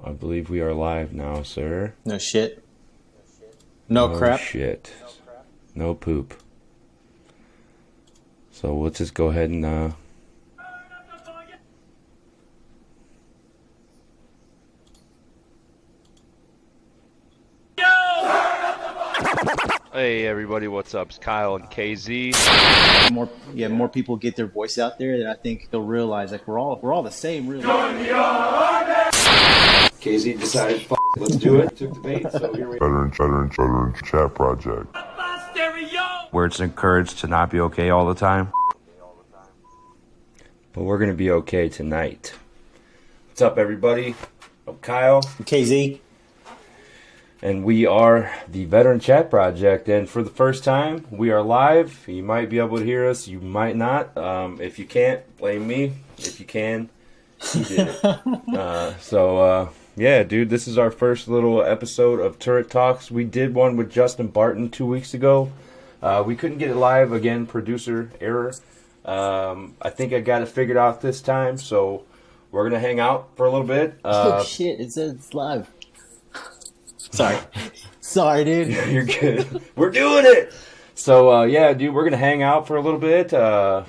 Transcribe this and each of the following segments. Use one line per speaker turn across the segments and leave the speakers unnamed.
I believe we are live now, sir.
No shit. No
Oh
crap.
shit. No poop. So let's just go ahead and
Hey everybody, what's up? It's Kyle and KZ.
More people get their voice out there, then I think they'll realize like we're all the same, really.
KZ decided, let's do it. Took the bait, so here we
Veteran Chat Project.
where it's encouraged to not be okay all the time. But we're gonna be okay tonight. What's up, everybody? I'm Kyle,
KZ.
and we are the Veteran Chat Project. And for the first time, we are live. You might be able to hear us, you might not. If you can't, blame me. If you can, he did it. Yeah, dude, this is our first little episode of Turret Talks. We did one with Justin Barton 2 weeks ago. We couldn't get it live again, producer error. I think I got it figured out this time, so we're gonna hang out for a little bit.
Oh shit! It says it's live. Sorry, dude.
You're good. We're doing it. So yeah, dude, we're gonna hang out for a little bit,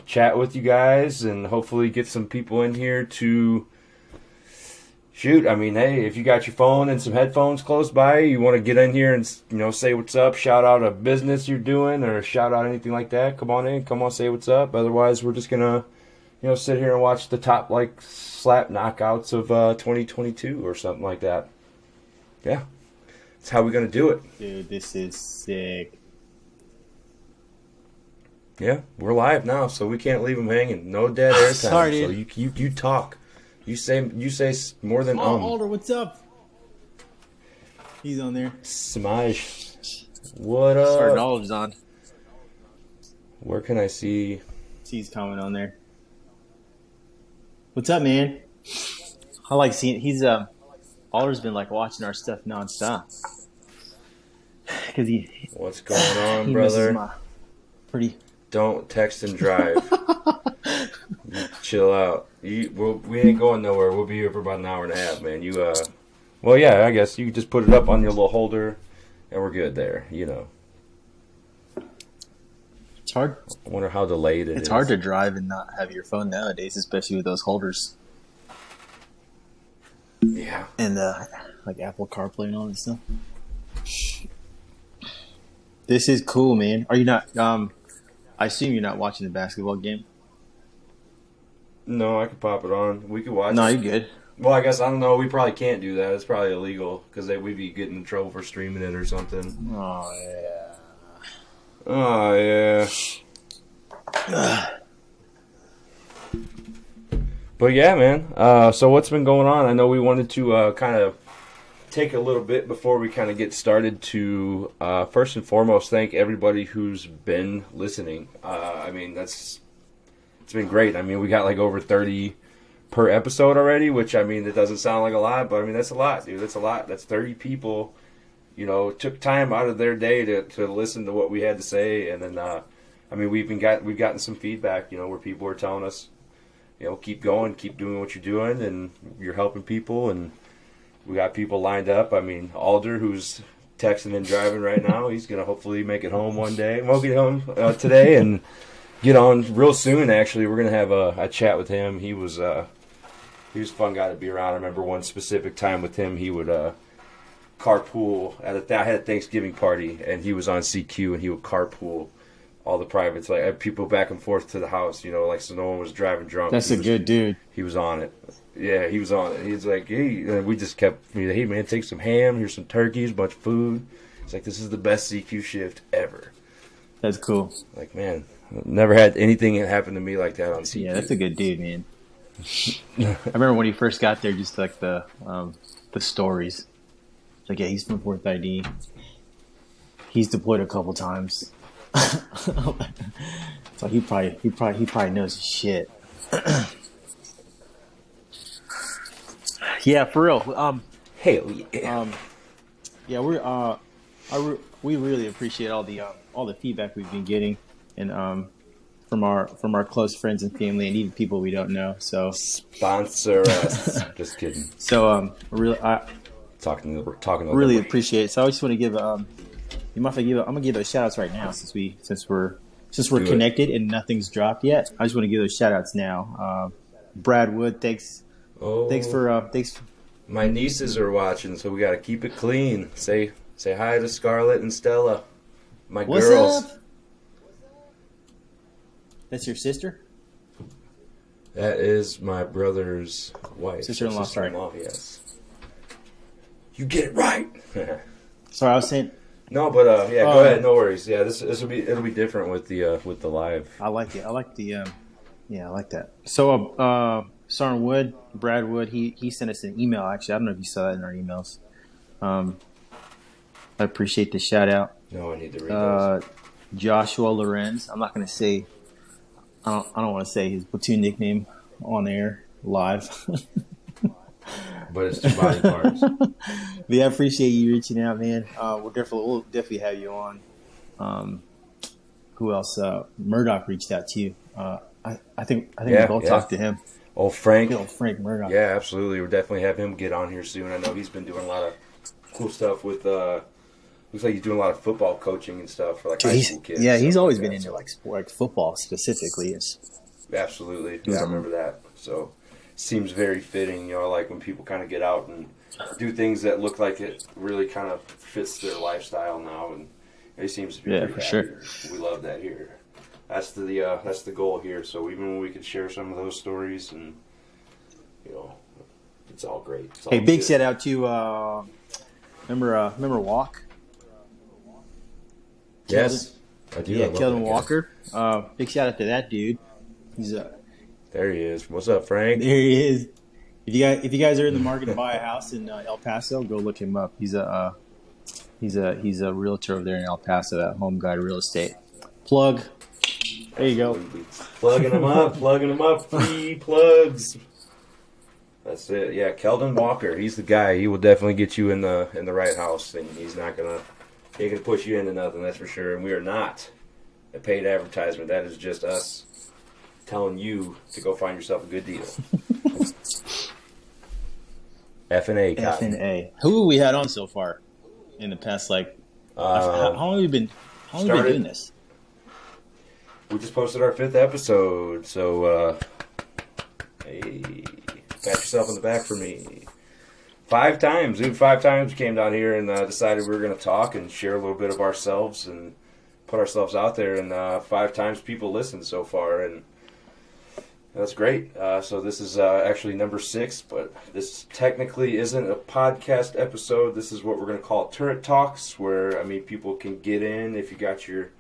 chat with you guys, and hopefully get some people in here to shoot. I mean, hey, if you got your phone and some headphones close by, you want to get in here and say what's up, shout out a business you're doing, or shout out anything like that. Come on in, come on, say what's up. Otherwise, we're just gonna sit here and watch the top slap knockouts of 2022 or something like that. Yeah. That's how we're gonna do it.
Dude, this is sick.
Yeah, we're live now, so we can't leave them hanging. No dead air time.
Sorry,
so
dude.
you talk. You say more than
Alder, what's up? He's on there.
Smaj. What up?
Sergeant Olive's on.
Where can I see?
He's comment on there. What's up, man? I like seeing Alder's been watching our stuff nonstop. Cause
What's going on,
he
brother?
misses my pretty.
Don't text and drive. Chill out. We ain't going nowhere. We'll be here for about an hour and a half, man. Well, yeah, I guess you can just put it up on your little holder, and we're good there.
It's hard.
I wonder how delayed it is.
It's hard to drive and not have your phone nowadays, especially with those holders.
Yeah.
And Apple CarPlay and all that stuff. This is cool, man. Are you not? I assume you're not watching the basketball game.
No, I could pop it on. We could watch.
No,
it.
you're good.
Well, I guess I don't know. We probably can't do that. It's probably illegal because we'd be getting in trouble for streaming it or something.
Oh yeah.
Oh yeah. But yeah, man. So what's been going on? I know we wanted to kind of take a little bit before we kind of get started to first and foremost thank everybody who's been listening. I mean, it's been great. I mean, we got over 30 per episode already, which I mean, it doesn't sound like a lot, but I mean, that's a lot, dude. That's a lot. That's 30 people, took time out of their day to listen to what we had to say. And then, I mean, we've gotten some feedback, where people are telling us, keep going, keep doing what you're doing, and you're helping people. And we got people lined up. I mean, Alder, who's texting and driving right now, he's going to hopefully make it home one day. We'll get home today and get on real soon, actually. We're going to have a chat with him. He was a fun guy to be around. I remember one specific time with him, he would carpool. I had a Thanksgiving party, and he was on CQ, and he would carpool all the privates, people back and forth to the house, so no one was driving drunk.
That's a good dude.
He was on it. Yeah, he was on it. He's like, hey, we just kept, hey, man, take some ham, here's some turkeys, a bunch of food. It's like, this is the best CQ shift ever.
That's cool.
Like, man, never had anything happen to me like that on CQ.
Yeah, that's a good dude, man. I remember when he first got there, just the stories. It's like, yeah, he's from 4th ID. He's deployed a couple times. It's like he probably knows his shit. Yeah, for real.
Hell yeah.
Yeah, we really appreciate all the feedback we've been getting, and from our close friends and family, and even people we don't know. So
Sponsor us. Just kidding.
so really
Talking
really appreciate it. So I just want to give you mind if I give I'm gonna give those shout outs right now since we're
Do it.
connected and nothing's dropped yet. I just want to give those shout outs now. Brad Wood, thanks
Oh,
thanks.
my nieces are watching, so we got to keep it clean. Say hi to Scarlett and Stella, my
What's
girls.
up? That's your sister?
That is my brother's wife.
Sister-in-law, sorry.
Sister-in-law, yes. You get it right.
Sorry, I was saying
No, but yeah, go ahead. No worries. Yeah, it'll be different with the live.
I like it. I like the yeah, I like that. So Sarn Wood, Brad Wood, he sent us an email actually. I don't know if you saw that in our emails. I appreciate the shout out.
No, I need to read those.
Joshua Lorenz. I'm not going to say. I don't want to say his platoon nickname on air live.
But it's two body parts.
But yeah, I appreciate you reaching out, man. We'll definitely have you on. Who else? Murdoch reached out to you. I think we both talked to him.
Oh, Frank.
Frank Murdoch.
Yeah, absolutely. We'll definitely have him get on here soon. I know he's been doing a lot of cool stuff with. Looks like he's doing a lot of football coaching and stuff for like high school kids.
Yeah, he's
stuff
always
like
been
that.
into like sport, like football specifically.
Absolutely. Yeah, I remember that. So seems very fitting, like when people kind of get out and do things that look like it really kind of fits their lifestyle now, and he seems to be pretty
for
happy
sure.
here. We love that here. That's the goal here. So even when we could share some of those stories, and it's all great. It's all
Hey, big
good.
shout out to remember Walk?
Yes, I do. I
Yeah,
love
Keldon
that guy.
Walker. Big shout out to that dude. He's
There he is. What's up, Frank?
there he is. If you guys are in the market to buy a house in El Paso, go look him up. He's a realtor over there in El Paso at Home Guide Real Estate. Plug. There you go.
Absolutely. Plugging them up, free plugs. That's it. Yeah, Keldon Walker. He's the guy. He will definitely get you in the right house, and he's not gonna push you into nothing. That's for sure. And we are not a paid advertisement. That is just us telling you to go find yourself a good deal. F&A.
F&A. Who have we had on so far in the past? Like, how long have we been doing this?
We just posted our 5th episode, so hey, pat yourself on the back for me. 5 times, dude. 5 times we came down here and decided we were going to talk and share a little bit of ourselves and put ourselves out there. And 5 times people listened so far, and that's great. So this is actually number 6, but this technically isn't a podcast episode. This is what we're going to call Turret Talks, where people can get in if you got your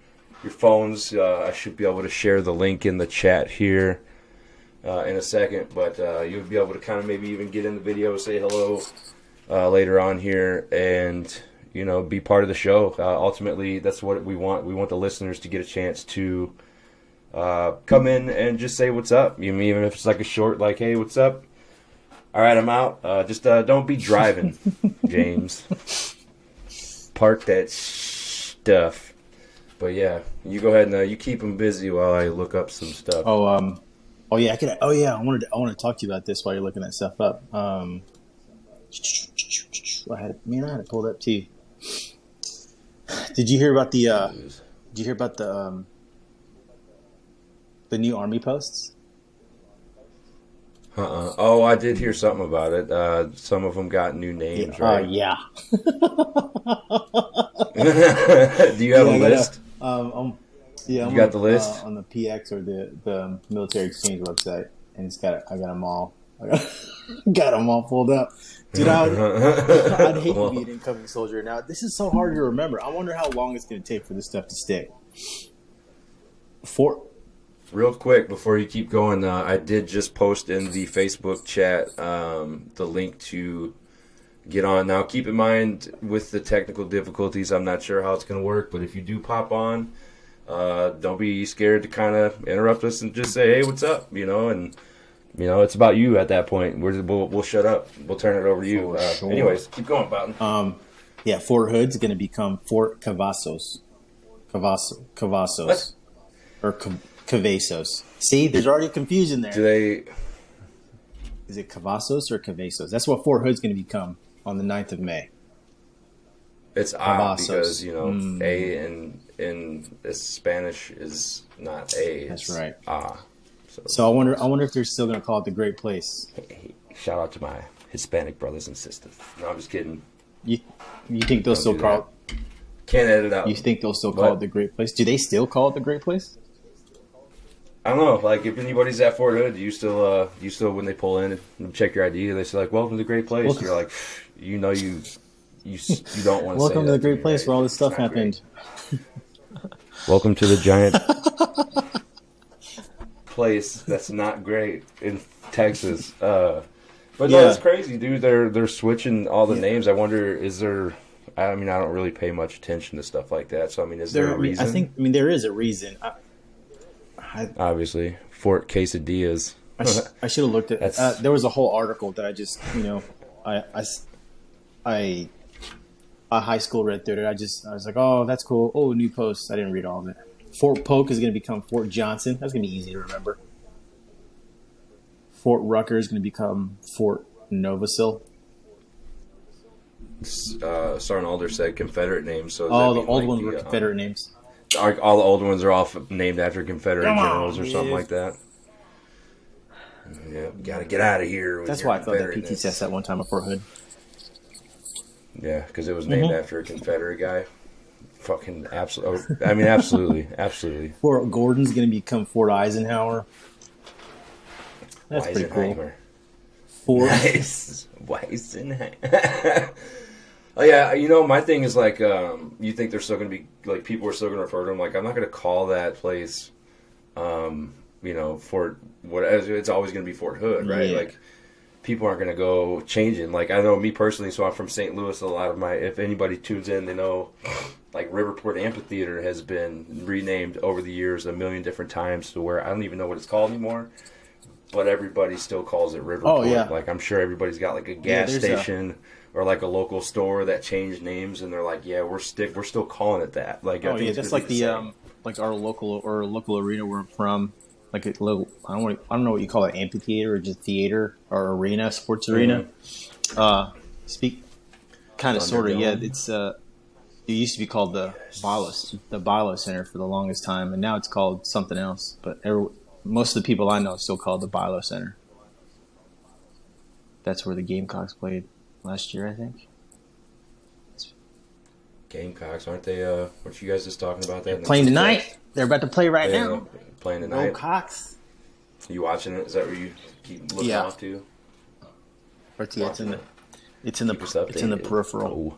phones. I should be able to share the link in the chat here in a second, but you'll be able to kind of maybe even get in the video, say hello later on here, and be part of the show. Ultimately, that's what we want. We want the listeners to get a chance to come in and just say what's up. Even if it's like a short, like, hey, what's up? All right, I'm out. Just don't be driving, James. Park that stuff. But yeah, you go ahead and you keep them busy while I look up some stuff.
Oh yeah, I wanted to talk to you about this while you're looking that stuff up. I had it pulled up too. Did you hear about the new army posts?
Oh, I did hear something about it. Some of them got new names, right?
Yeah.
Do you have a list?
You
got the list?
on the PX or the military exchange website, and I got them all. Got them all pulled up, dude. I'd hate to be an incoming soldier. Now this is so hard to remember. I wonder how long it's going to take for this stuff to stick.
Real quick before you keep going, I did just post in the Facebook chat the link to get on. Now, keep in mind with the technical difficulties, I'm not sure how it's going to work, but if you do pop on, don't be scared to kind of interrupt us and just say, hey, what's up? And it's about you at that point. We'll shut up. We'll turn it over to you.
Sure.
Anyways, keep going, Bowden.
Yeah, Fort Hood's going to become Fort Cavazos. Cavazos.
What?
Or Cavazos. See, there's already confusion there.
Do they?
Is it Cavazos or Cavazos? That's what Fort Hood's going to become on the 9th of May.
It's odd
Cavazos.
because A in Spanish is not A.
That's
it's
right.
Ah.
So I wonder if they're still going to call it the Great Place.
Hey, shout out to my Hispanic brothers and sisters. No, I'm just kidding.
You think they'll
Don't
still
do
call
that. Can't edit out.
You think they'll still call
What?
it the Great Place? Do they still call it the Great Place?
I don't know. Like, if anybody's at Fort Hood, do you still when they pull in and check your ID, they say like, "Welcome to the Great Place."
Welcome.
You're like, you don't want to.
Welcome
say
to the
that
Great
me,
Place
right?
where all this
It's
stuff
not great.
happened.
Welcome to the giant place that's not great in Texas. But no,
Yeah.
it's crazy, dude. They're switching all the names. I wonder, is there? I mean, I don't really pay much attention to stuff like that. So I mean, is there a reason?
I mean, there is a reason.
Obviously, Fort Quesadillas.
I should have looked at.
That's-
There was a whole article that I just, I high school read through it. I was like, oh, that's cool. Oh, new post. I didn't read all of it. Fort Polk is going to become Fort Johnson. That's going to be easy to remember. Fort Rucker is going to become Fort Novasil.
Sergeant Alder said Confederate names. So does
Oh,
that
the
mean,
old
like,
ones were Confederate names.
All the old ones are all named after Confederate
Come on,
generals or something
dude.
like that. Yeah, gotta get out of here. With
That's
your
why I felt that PT
Confederateness.
test at one time at Fort Hood.
Yeah, because it was named after a Confederate guy. Fucking absolutely. I mean, absolutely, absolutely.
Fort Gordon's going to become Fort Eisenhower. That's pretty cool.
Weisenheimer.
Fort
Nice. Weisenheimer. Oh yeah, my thing is like, you think they're still gonna be like people are still gonna refer to them like I'm not gonna call that place, Fort what it's always gonna be Fort Hood, right?
Yeah.
Like people aren't gonna go changing. Like I know me personally, so I'm from St. Louis. A lot of if anybody tunes in, they know like Riverport Amphitheater has been renamed over the years a million different times to where I don't even know what it's called anymore. But everybody still calls it Riverport.
Oh, yeah.
Like I'm sure everybody's got like a gas
there's
station or like a local store that changed names, and they're like, yeah, we're still calling it that. Like, I
Oh
think
yeah,
it's
that's
gonna
like
be
the
same.
like our local arena where I'm from. Like a little, I don't know what you call it, amphitheater or just theater or arena, sports arena. Speak kind of sort of, yeah.
Thunderdome.
It's it used to be called the Bilo Center for the longest time, and now it's called something else. But most of the people I know still call it the Bilo Center. That's where the Gamecocks played last year, I think.
Gamecocks, aren't they? Weren't you guys just talking about that?
Playing tonight. They're about to play right
Yeah,
now.
playing
Go
tonight.
Cox.
You watching it? Is that where you keep looking
Yeah.
off to?
It's in the
Keep us updated.
it's in the peripheral.
Oh.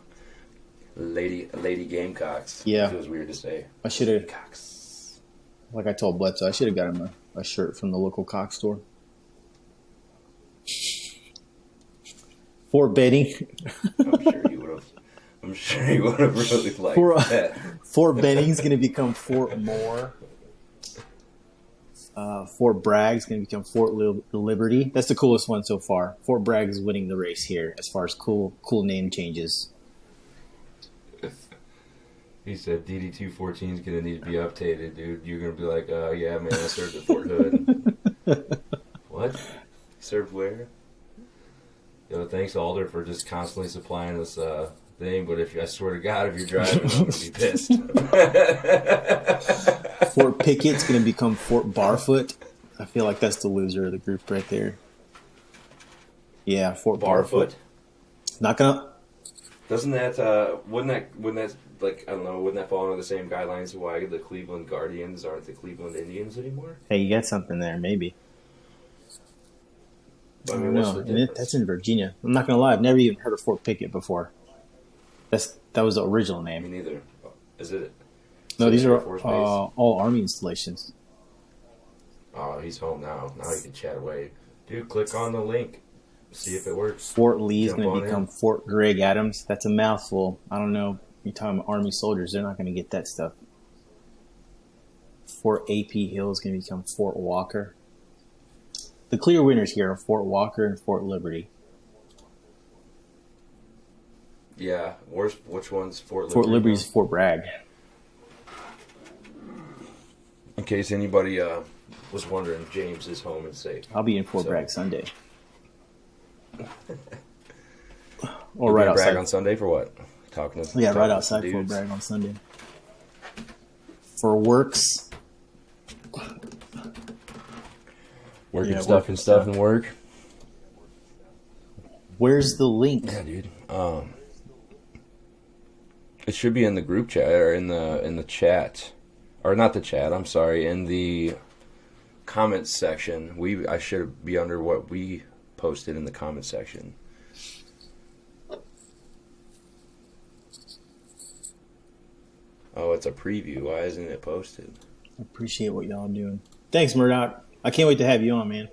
Lady Gamecocks.
Yeah.
Feels weird to say.
I should have,
Cox.
like I told Bledsoe, I should have got him a shirt from the local Cox store. For betting,
I'm sure you would have. I'm sure you would have really liked
For-
that.
Fort Benning's going to become Fort Moore. Fort Bragg's going to become Fort Liberty. That's the coolest one so far. Fort Bragg is winning the race here as far as cool name changes.
He said DD 214 is gonna need to be updated, dude. You're gonna be like, yeah, man, I served at Fort Hood. What? Served where? Yo, thanks Alder for just constantly supplying this thing. But I swear to God, if you're driving, I'm gonna be pissed.
Fort Pickett's going to become Fort Barfoot. I feel like that's the loser of the group right there. Yeah, Fort Barfoot. Not gonna.
Doesn't that wouldn't that like I don't know, wouldn't that fall under the same guidelines of why the Cleveland Guardians aren't the Cleveland Indians anymore?
Hey, you got something there, maybe.
I
I
mean,
don't
what's
know.
the
And
difference?
that's in Virginia. I'm not gonna lie. I've never even heard of Fort Pickett before. That was the original
Me
name.
neither. Is it?
No,
is
these
it
are
Air Force Base?
all Army installations.
Oh, he's home now. Now he can chat away. Dude, click on the link. See if it works.
Fort Lee is
Jump
going
on
to become
in.
Fort Greg Adams. That's a mouthful. I don't know. You're talking about Army soldiers. They're not going to get that stuff. Fort A.P. Hill is going to become Fort Walker. The clear winners here are Fort Walker and Fort Liberty.
Yeah. Which one's Fort Liberty?
Fort Liberty is Fort Bragg.
In case anybody was wondering, James is home and safe.
I'll be in Fort
So-
Bragg Sunday.
You'll
Or
be
right
in Bragg
outside.
on Sunday for what? Talking to
Yeah,
talking
right
to
outside Fort
dudes.
Bragg on Sunday. For works.
Working
Yeah,
stuff
working
and stuff
stuff.
and work.
Where's the link?
Yeah, dude. It should be in the group chat or in the chat, or not the chat. I'm sorry, in the comments section. I should be under what we posted in the comment section. Oh, it's a preview. Why isn't it posted?
I appreciate what y'all doing. Thanks, Murdoch. I can't wait to have you on, man.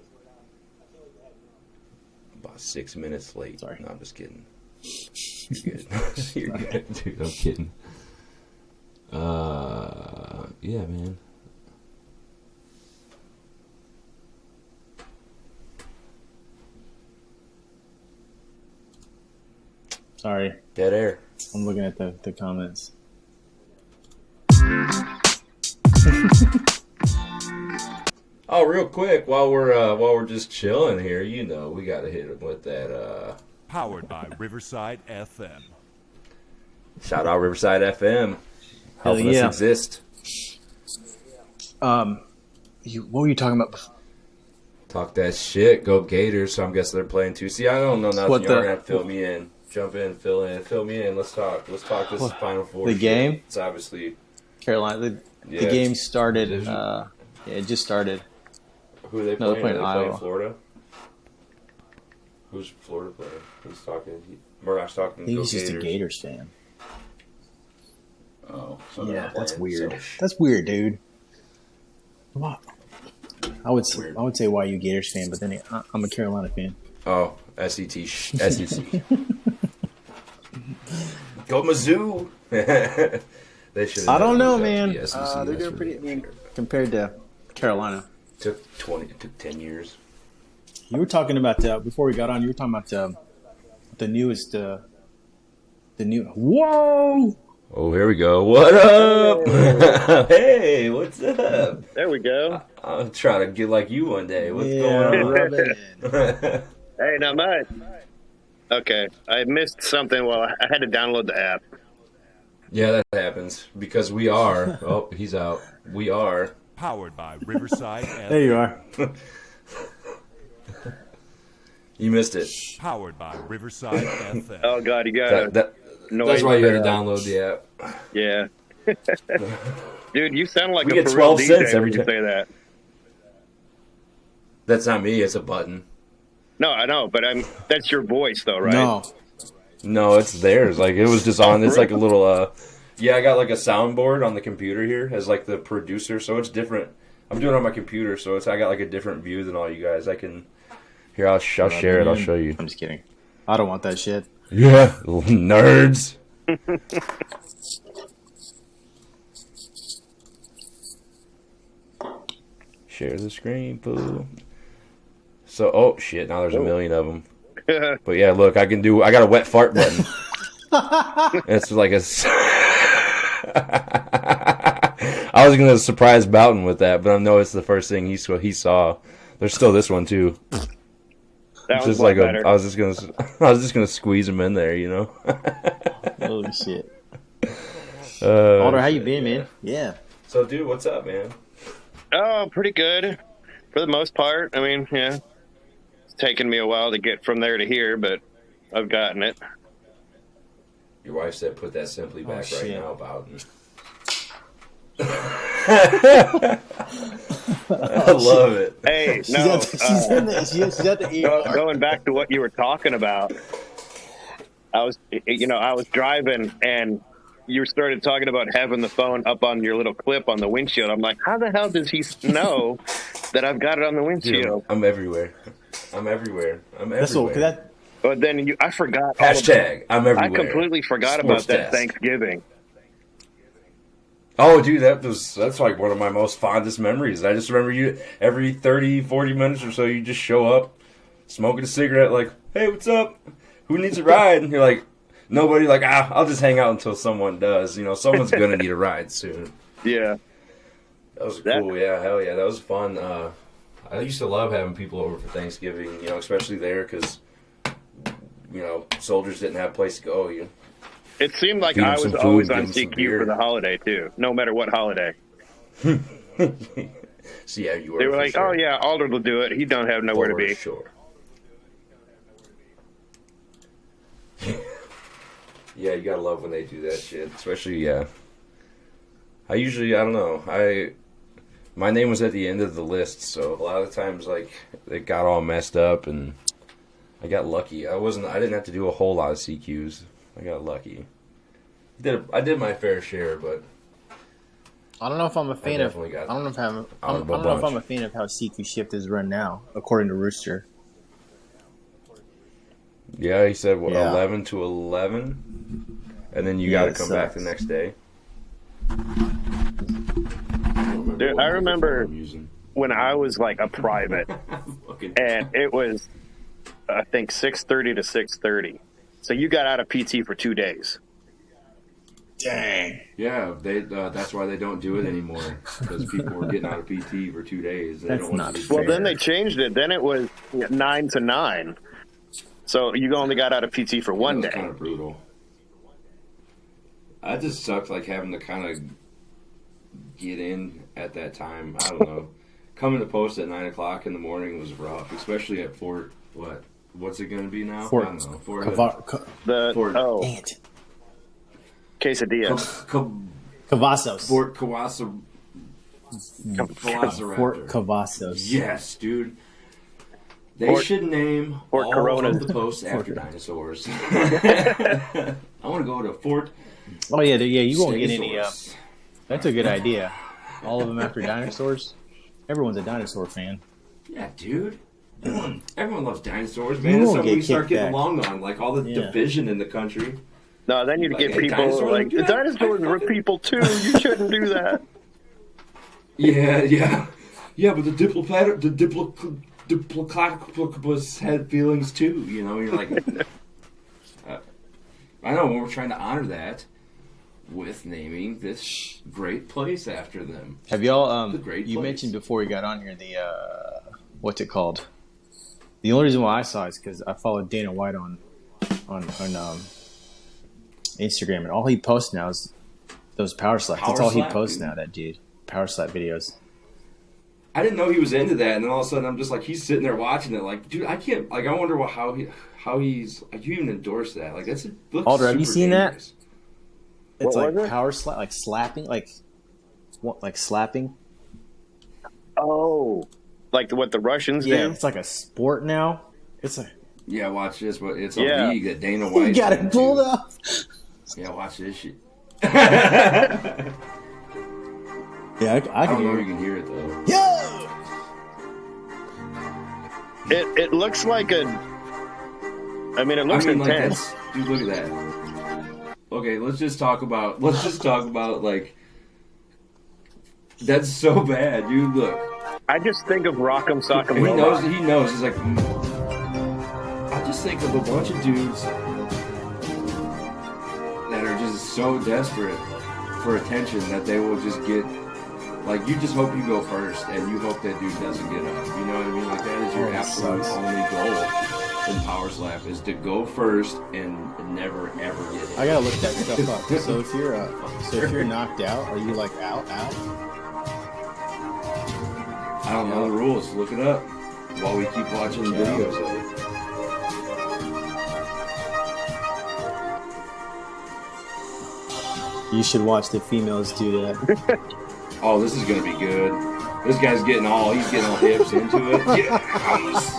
About 6 minutes late.
Sorry.
No, I'm just kidding. You're good. You're good, dude. I'm kidding. Yeah, man.
Sorry.
Dead air.
I'm looking at the comments.
Oh, real quick, while we're just chilling here, we gotta hit him with that.
Powered by Riverside FM.
Shout out Riverside FM, helping
yeah.
us exist.
What were you talking about before?
Talk that shit. Go Gators. So I'm guessing they're playing too. See, I don't know nothing.
What
You're
the-
gonna have to fill me in. Jump in, fill me in. Let's talk. Let's talk this Final Four.
The
shit.
game?
It's obviously
Carolina. The
Yeah,
game
it's
started.
division.
It just started.
who are they
No,
playing?
they're
Are they
playing
playing
Iowa.
Florida? Who's Florida playing? He's talking. Murdoch's talking.
I think
Go
he's just a
Gators.
Gators fan.
Oh, so they're
Yeah,
not
that's
playing,
weird.
so-
That's weird, dude. What? I would
Weird.
I would say YU Gators fan, but then I'm a Carolina fan.
Oh, SET. SEC. Go Mizzou. They should.
I don't know, man.
The SEC,
They're
that's
doing
for
pretty.
damn
I mean,
sure.
compared to Carolina.
It took 10 years.
You were talking about before we got on. You were talking about the newest. The new. Whoa!
Oh, here we go. What up? Hey, what's up?
There we go.
I'll try to get like you one day. What's
Yeah,
going
rub it in.
on?
Hey, not much. Okay, I missed something. Well, I had to download the app.
Yeah, that happens because we are. Oh, he's out. We are.
Powered by Riverside
There
FM.
you are.
You missed it.
Powered by Riverside FM.
Oh God, you got
That's why you had to download the app.
Yeah, dude, you sound like
We
a
get
for real
12
DJ
cents
when
every
you
time.
say that.
That's not me. It's a button.
No, I know, but that's your voice, though, right?
No.
No, it's theirs. Like it was just on. It's like a little. Yeah, I got like a soundboard on the computer here as like the producer, so it's different. I'm doing it on my computer, so I got like a different view than all you guys. I can. Here, I'll share it. I'll show you.
I'm just kidding. I don't want that shit.
Yeah, nerds. Share the screen, fool. So, oh shit! Now there's a million of them. But yeah, look, I got a wet fart button. It's like a. I was gonna surprise Boughton with that, but I know it's the first thing he saw. There's still this one too.
That
Just
was
like
better.
I was just gonna squeeze him in there, you know.
Holy shit. Alder, how you been, man? Yeah.
So, dude, what's up, man?
Oh, pretty good for the most part. I mean, yeah, it's taken me a while to get from there to here, but I've gotten it.
Your wife said, "Put that simply back right
shit.
now, Boughton."
Oh,
I love it.
Hey,
She's
no,
at the ER.
going back to what you were talking about, I was driving and you started talking about having the phone up on your little clip on the windshield. I'm like, how the hell does he know that I've got it on the
Dude,
windshield?
I'm everywhere. I'm everywhere.
That's what.
But then I forgot.
Hashtag I'm everywhere.
I completely forgot
Sports
about that
desk.
Thanksgiving.
Oh, dude, that's like one of my most fondest memories. I just remember you every 30, 40 minutes or so, you just show up, smoking a cigarette, like, hey, what's up? Who needs a ride? And you're like, nobody, like, I'll just hang out until someone does. You know, someone's going to need a ride soon.
Yeah.
That was
That-
cool. Yeah, hell yeah, that was fun. I used to love having people over for Thanksgiving. You know, especially there because soldiers didn't have a place to go.
It seemed like
Feed 'em
I was
some food,
always
give
on
'em some
CQ
beer.
for the holiday too, no matter what holiday.
So yeah, you were.
They were
for
like,
sure.
"Oh yeah, Alder will do it. He don't have nowhere to
For
be."
Sure. Yeah, you gotta love when they do that shit. Especially, yeah. I don't know. My name was at the end of the list, so a lot of times, like, it got all messed up, and I got lucky. I didn't have to do a whole lot of CQs. I got lucky. I did my fair share, but
I don't know if I'm a fan of.
definitely got
I don't know if I'm. I
out
don't
of a
know if
bunch.
I'm a fan of how CQ shift is run now, according to Rooster.
yeah, he said what,
Yeah.
11 to 11, and then you
Yeah,
got to
it
come back the
sucks.
next day.
Dude, I remember
I'm using.
when I was like a private,
Fucking
and it was, I think 6:30 to 6:30. So you got out of PT for 2 days.
Dang.
Yeah, that's why they don't do it anymore because people were getting out of PT for 2 days. They
That's
don't want
not
to be
Well,
fair.
then they changed it. Then it was 9 to 9. So you only got out of PT for one
That was
day.
kind of brutal. I just sucked like having to kind of get in at that time. I don't know. Coming to post at 9 o'clock in the morning was rough, especially at Fort. What's it going to be now?
Fort
I don't know. Fort.
The
Fort-
Dang it.
quesadillas.
Cavazos.
Fort Kawasa. Velociraptor.
Fort Cavazos.
Yes, dude. They
Fort-
should name
Fort
all
Coronas.
of the posts after dinosaurs. I want to go to Fort.
Oh yeah, you won't get any.
Stegosaurus.
That's a good idea. All of them after dinosaurs. Everyone's a dinosaur fan.
Yeah, dude. Everyone loves dinosaurs, man.
You
It's
won't
something
get
we start
kicked
getting
back.
along on, like all the
Yeah.
division in the country.
No, then you'd
Like,
get
hey,
people
dinosaurs
like,
do
the
that?
dinosaurs were people too. You shouldn't do that.
Yeah. But the diploclocus had feelings too. You know, you're like, I know. We're trying to honor that with naming this great place after them.
Have y'all?
The great
You
place.
mentioned before we got on here the what's it called? The only reason why I saw it is because I followed Dana White on Instagram, and all he posts now is those power slaps. That's
Power
all he
slap,
posts
dude.
now. That dude, power slap videos.
I didn't know he was into that, and then all of a sudden I'm just like, he's sitting there watching it, like, dude, I can't, like, I wonder how he's, like, you even endorse that, like, that's looks
Alder, have you
super
seen that?
dangerous.
It's
What
like
was it?
power slap, like slapping, like slapping.
Oh, like what the Russians
Yeah,
do?
it's like a sport now. It's a
Yeah, watch this, but it's a
Yeah.
league that Dana
you
White.
got it pulled up.
Yeah, watch this shit.
Yeah, I
I
can
don't know if
hear
you can hear it though.
it. Yo.
It looks like a. I mean, it looks
I mean, like,
intense.
dude, look at that. Okay, let's just talk about like, that's so bad, dude. Look,
I just think of Rock'em Sock'em
he knows.
Robot.
He knows. He's like, I just think of a bunch of dudes that are just so desperate for attention that they will just get. Like, you just hope you go first, and you hope that dude doesn't get up. You know what I mean? Like, that is your
Oh, that
absolute
sucks.
only goal in Power Slap, is to go first and never, ever get hit.
I gotta look that stuff up. So if you're knocked out, are you like out?
I don't know the rules. Look it up while we keep watching the videos of it.
You should watch the females do that.
Oh, this is going to be good. This guy's getting all hips into it. Yes.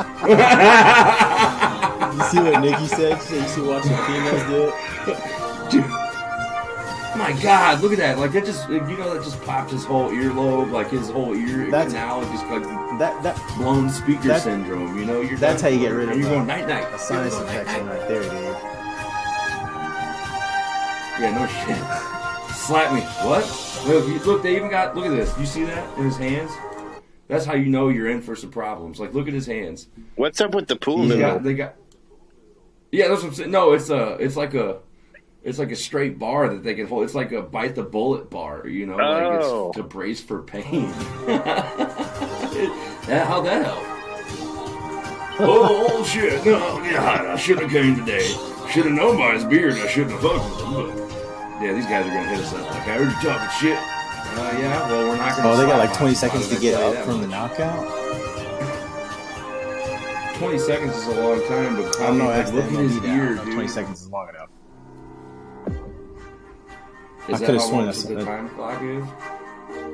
You see what Nikki said? She said you should watch the females do it.
Dude. My God, look at that. Like, that just, that just popped his whole earlobe, like his whole ear
That's-
canal, just like
That
blown speaker
that-
syndrome, You're
that's how you get rid of
You're
a-
going night-night.
a sinus
You're going
infection
night-night.
right there, dude.
Yeah, no shit. Slap me. What? Look, they even got, look at this. You see that in his hands? That's how you know you're in for some problems. Like, look at his hands.
What's up with the pool
He's
noodle?
got, they got. Yeah, that's what I'm saying. No, it's like a. It's like a straight bar that they can hold. It's like a bite the bullet bar, you know, like
Oh.
it's to brace for pain. How'd that help? Oh shit! No, God, I shouldn't have came today. Should have known by his beard. I shouldn't have fucked with him. But yeah, these guys are gonna hit us up. Like, I heard you talking shit. Yeah, well, we're not gonna.
Oh, they got
slap
like 20
on
seconds
it,
to
I'll
get
tell you
up
that
from the
much.
knockout.
20 seconds is a long time, but
I don't know.
like,
That's
look
the
at his
MLB
ear,
down.
dude.
20 seconds is long enough.
Is
I
that
could've
how
sworn
long
that's-
the time clock is?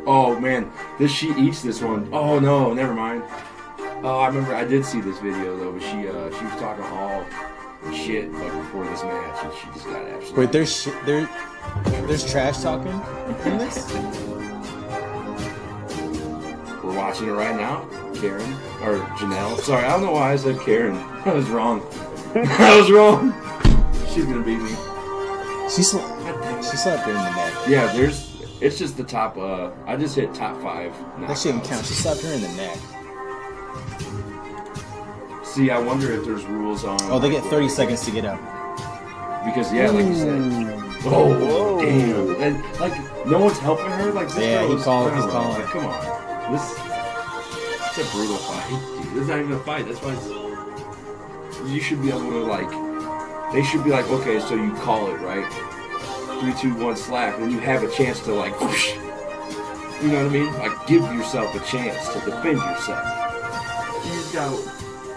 Oh man, this she eats this one. Oh no, never mind. Oh, I remember I did see this video though, but she was talking all shit like before this match, and she just got absolutely.
Wait, there's trash talking in this?
We're watching it right now, Karen or Janelle. Sorry, I don't know why I said Karen. I was wrong. I was wrong. She's gonna beat me.
She slept her in the neck.
Yeah, it's just the top. I just hit top 5.
That shouldn't
knockouts.
count. She slapped her in the neck.
See, I wonder if there's rules on.
Oh, they get 30 seconds to get up.
Because yeah, like you said. Oh, damn! And like no one's helping her. Like this
Yeah,
girl
he
is
called-
kinda
he's
low.
calling.
Like, come on, it's a brutal fight. Dude. It's not even a fight. That's why you should be able to like. They should be like, okay, so you call it right. 3, 2, 1, slap, and you have a chance to like. Whoosh, you know what I mean? Like give yourself a chance to defend yourself. You just got a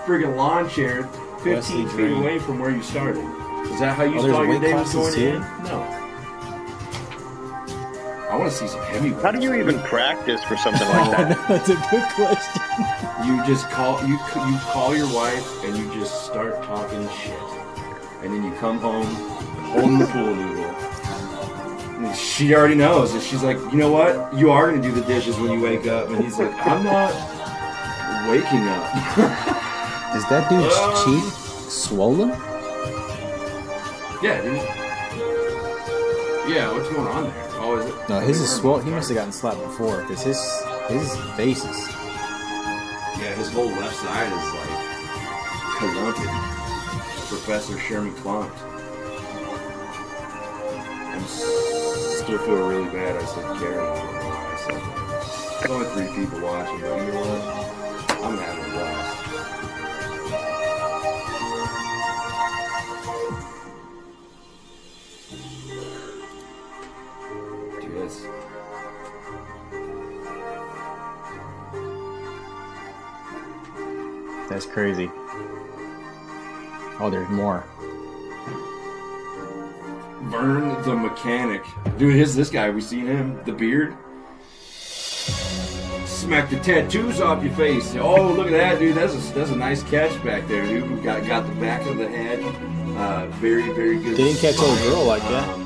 friggin' lawn chair 15
Wesley
feet
Green.
away from where you started. Is that how you
Oh, there's
thought your
weight
day was going
classes
in?
too?
No. I want to see some heavyweights.
How do you even practice for something like that?
That's a good question.
You just call you call your wife and you just start talking shit, and then you come home holding the pool noodle. And she already knows, and she's like, you know what? You are gonna do the dishes when you wake up, and he's like, I'm not waking up.
Is that dude's cheek swollen?
Yeah, dude. Yeah, what's going on there? Oh, is it?
No, his is swollen. He must have gotten slapped before because his face is.
Yeah, his whole left side is like collumped. Professor Sherman Clump. I still feel really bad. I said Karen. I don't know why I said that. There's only 3 people watching, but you know what? I'm having a blast. Dude, that's...
That's crazy. Oh, there's more.
Vern the Mechanic. Dude, here's this guy. We seen him. The beard. Smack the tattoos off your face. Oh, look at that, dude. That's a nice catch back there, dude. We got the back of the head. Very, very good.
They didn't catch old
spine.
girl like that.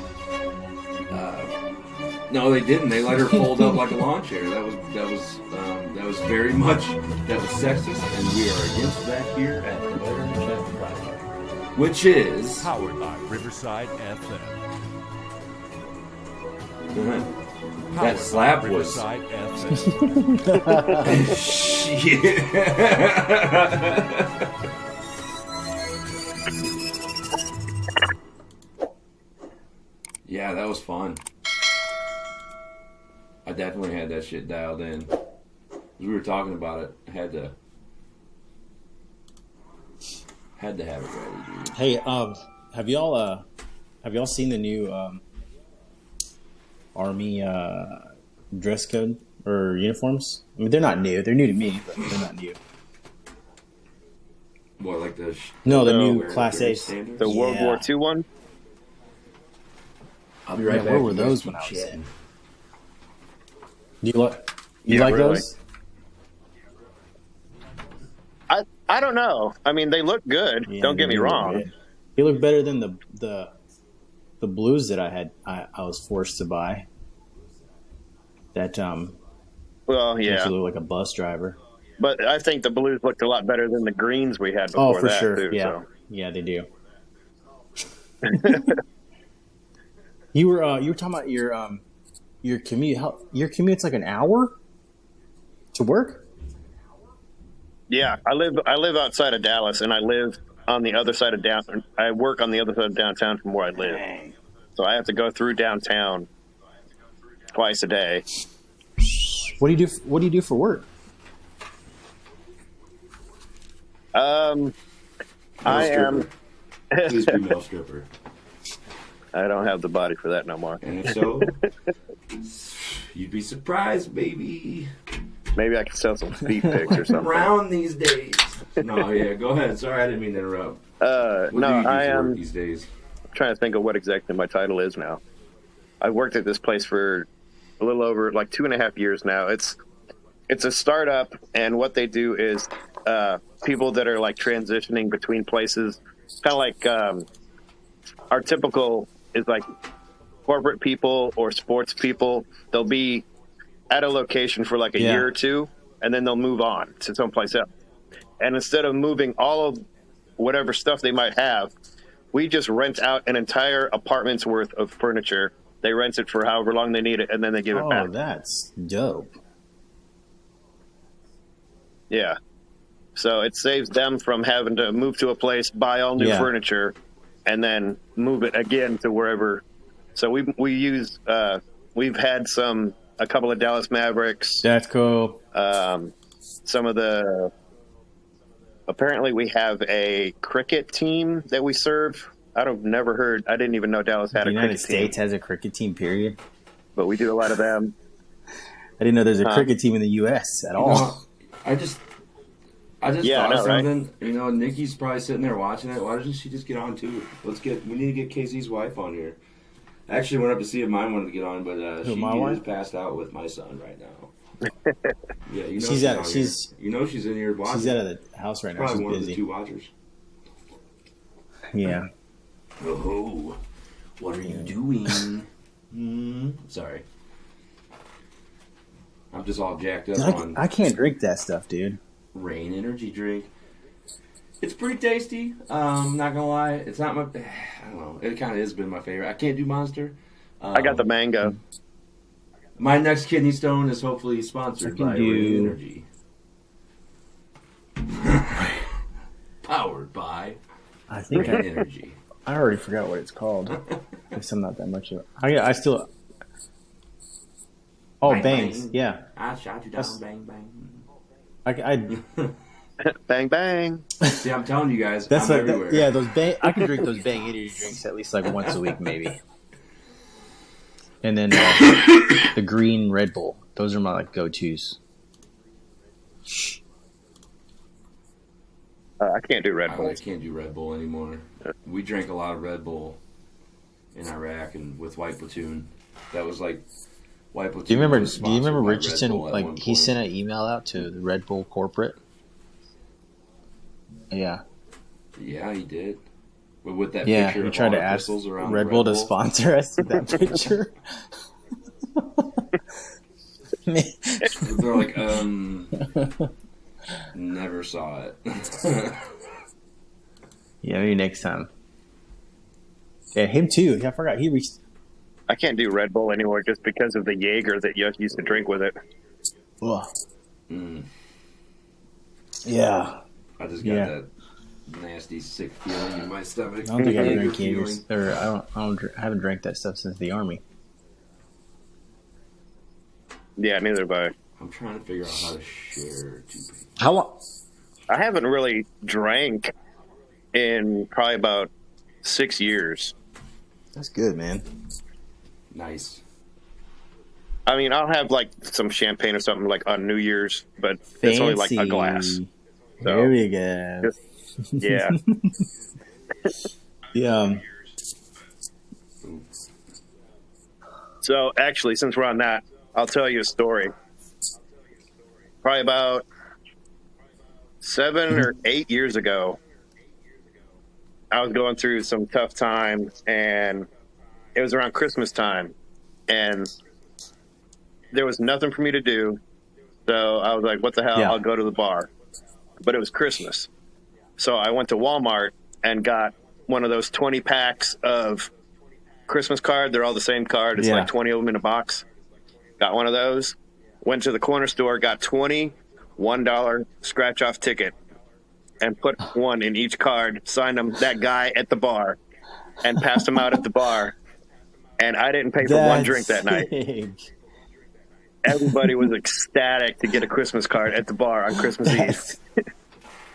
No, they didn't. They let her fold up like a lawn chair. That was very much sexist, and we are against that here at the Veteran Chat Project, which is
Powered by Riverside FM.
that
Powered
slap
by
was
Riverside FM.
shit. Yeah, that was fun. I definitely had that shit dialed in. As we were talking about it, I had to have it ready, dude.
Hey, have y'all seen the new Army dress code or uniforms? I mean, they're not new. They're new to me, but they're not new.
What, like the
No, the
No,
new
where
Class
they're
A.
standards?
The World
Yeah.
War II one?
I'll be right
Yeah,
back.
where were
You guys
those
keep
when I was
chatting.
in? Do you like
Yeah, really.
those?
I don't know. I mean, they look good.
Yeah,
Don't get me
they look
wrong.
good. They look better than the blues that I was forced to buy. That
Well,
makes
yeah.
you look like a bus driver.
But I think the blues looked a lot better than the greens we had
Oh,
before
for
that,
sure.
too.
Yeah,
So.
yeah, they do. You were talking about your commute. Your commute's like an hour to work?
Yeah, I live outside of Dallas, and I live on the other side of downtown. I work on the other side of downtown from where I live.
Dang.
So I have to go through downtown twice a day.
What do you do? What do you do for work?
I am.
Please be male stripper.
I don't have the body for that no more.
And if so, you'd be surprised, baby.
Maybe I could sell some feet pics or something.
Around these days. No, yeah, go ahead. Sorry, I didn't mean to interrupt. What
No,
do you do
I
for work
am
these days.
trying to think of what exactly my title is now. I've worked at this place for a little over like 2.5 years now. It's a startup, and what they do is people that are like transitioning between places, kind of like our typical is like corporate people or sports people. They'll be at a location for like a year or two, and then they'll move on to someplace else. And instead of moving all of whatever stuff they might have, we just rent out an entire apartment's worth of furniture. They rent it for however long they need it, and then they give it back.
Oh, that's dope.
Yeah. So it saves them from having to move to a place, buy all new furniture, and then move it again to wherever. So we use we've had a couple of Dallas Mavericks.
That's cool.
Some of the apparently we have a cricket team that we serve. I didn't even know Dallas had
The
a
United
cricket
States
team,
has a cricket team, period.
but we do a lot of them.
I didn't know there's a cricket team in the U.S. at all.
I just
Yeah,
thought
I
of
know, right?
something. You know, Nikki's probably sitting there watching it. Why doesn't she just get on too? We need to get KZ's wife on here. I actually went up to see if mine wanted to get on, but she
my
is
wife?
passed out with my son right now. Yeah, you know
She's
on
at-
here.
she's-
you know she's in here watching.
She's out of the house right now.
Probably
She's
one of the
busy.
two watchers.
Yeah.
Oh, what are you doing? Sorry. I'm just all jacked up on
I can't drink that stuff, dude.
Rain energy drink. It's pretty tasty. Not gonna lie, it's not my. I don't know. It kind of has been my favorite. I can't do Monster.
I got the mango.
My next kidney stone is hopefully sponsored by Rain Energy. Powered by
I think
Rain Energy.
I already forgot what it's called. I guess I'm not that much of it. I still. Oh,
Bang,
bangs.
bang.
Yeah.
I shot you down,
That's-
bang bang.
I
Bang, bang.
See, I'm telling you guys,
that's
I'm
like
everywhere.
yeah. Those bang. I can drink those bang energy drinks at least like once a week, maybe. And then the green Red Bull. Those are my like go-tos.
I can't do Red
I
Bull.
can't do Red Bull anymore. We drank a lot of Red Bull in Iraq and with White Platoon. That was like White Platoon.
Do you remember?
was
Do you remember
sponsored by Red
Richardson?
Bull at one
Like he
point.
sent an email out to the Red Bull corporate. Yeah,
Yeah, he did. But with that
yeah.
picture
He
of
tried
all
to
the
ask
pistols around
Red
the
Bull to sponsor us with that picture.
They're like, never saw it.
Yeah, maybe next time. Yeah, him too. Yeah, I forgot he reached.
I can't do Red Bull anymore just because of the Jaeger that you used to drink with it.
Ugh.
Mm.
Yeah,
I just got
Yeah.
that nasty, sick feeling in my stomach.
I don't think I
Jaeger
drank
feeling.
Jaegers, or I haven't drank that stuff since the army.
Yeah, neither have I.
I'm trying to figure out how to share two pages.
How long?
I haven't really drank in probably about 6 years.
That's good, man.
Nice.
I mean, I'll have like some champagne or something like on New Year's, but it's only like a glass.
There we go.
Yeah.
Yeah.
So actually, since we're on that, I'll tell you a story. Probably about 7 or 8 years ago, I was going through some tough time, and it was around Christmas time, and there was nothing for me to do. So I was like, what the hell?
Yeah.
I'll go to the bar. But it was Christmas. So I went to Walmart and got one of those 20 packs of Christmas card. They're all the same card. It's
Yeah.
like 20 of them in a box. Got one of those. Went to the corner store, got 20 $1 scratch-off ticket, and put one in each card, signed them that guy at the bar, and passed them out at the bar. and I didn't pay for one drink that night.
Sick.
Everybody was ecstatic to get a Christmas card at the bar on Christmas Eve.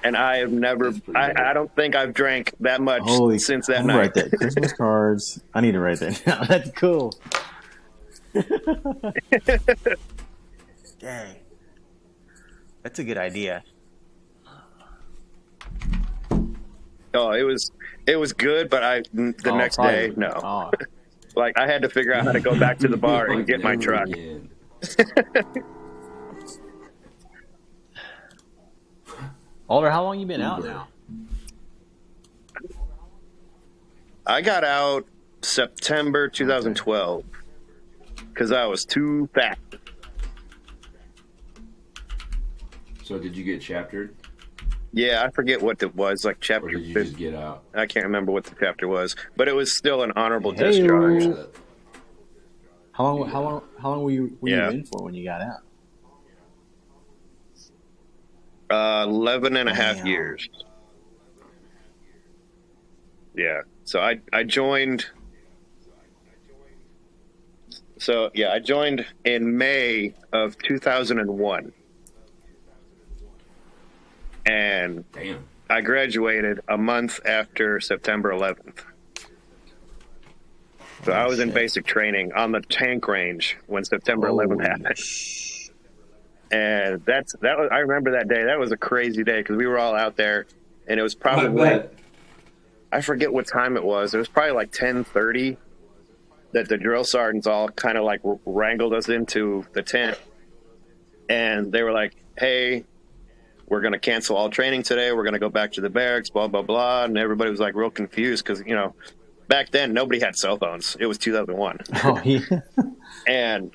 And I have never, I don't think I've drank that much since that
I'm
night.
Right there. Christmas cards. I need to write that down. That's cool. Dang. That's a good idea.
Oh, it was good, but the next day, no.
Oh.
Like, I had to figure out how to go back to the bar and get my truck.
Alder, how long you been out now?
I got out September 2012 because I was too fat.
So did you get chaptered?
Yeah, I forget what it was, like
Or
chapter
did you
50.
just get out?
I can't remember what the chapter was, but it was still an honorable
Hey-o.
discharge.
How long were you
Yeah.
in for when you got out?
11 and a half
Damn.
years. Yeah. So I joined. So yeah, I joined in May of 2001. And
Damn.
I graduated a month after September 11th. So I was in
shit.
basic training on the tank range when September 11th happened. And I remember that day. That was a crazy day because we were all out there, and it was probably I forget what time it was. It was probably like 10:30 that the drill sergeants all kind of like wrangled us into the tent, and they were like, "Hey, we're going to cancel all training today. We're going to go back to the barracks, blah blah blah." And everybody was like real confused because back then nobody had cell phones. It was 2001.
Oh, yeah.
And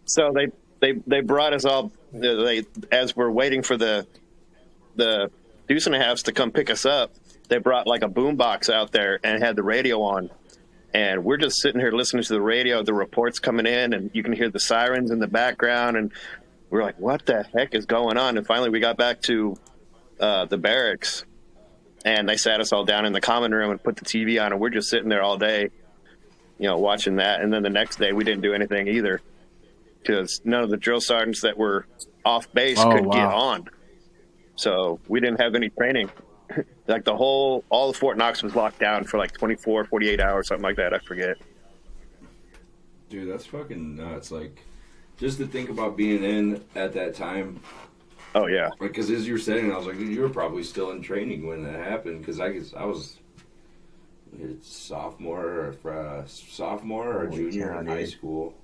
so they brought us all. As we're waiting for the Deuce and a Halves to come pick us up, they brought like a boom box out there and had the radio on, and we're just sitting here listening to the radio, the reports coming in, and you can hear the sirens in the background, and we're like, "What the heck is going on?" And finally, we got back to the barracks, and they sat us all down in the common room and put the TV on, and we're just sitting there all day, watching that. And then the next day, we didn't do anything either, because none of the drill sergeants that were off base could get on. So we didn't have any training. Like all of Fort Knox was locked down for like 24, 48 hours, something like that. I forget.
Dude, that's fucking nuts. Like, just to think about being in at that time.
Oh, yeah.
Because as you were saying, I was like, dude, you were probably still in training when that happened. Because I was sophomore or junior in high school.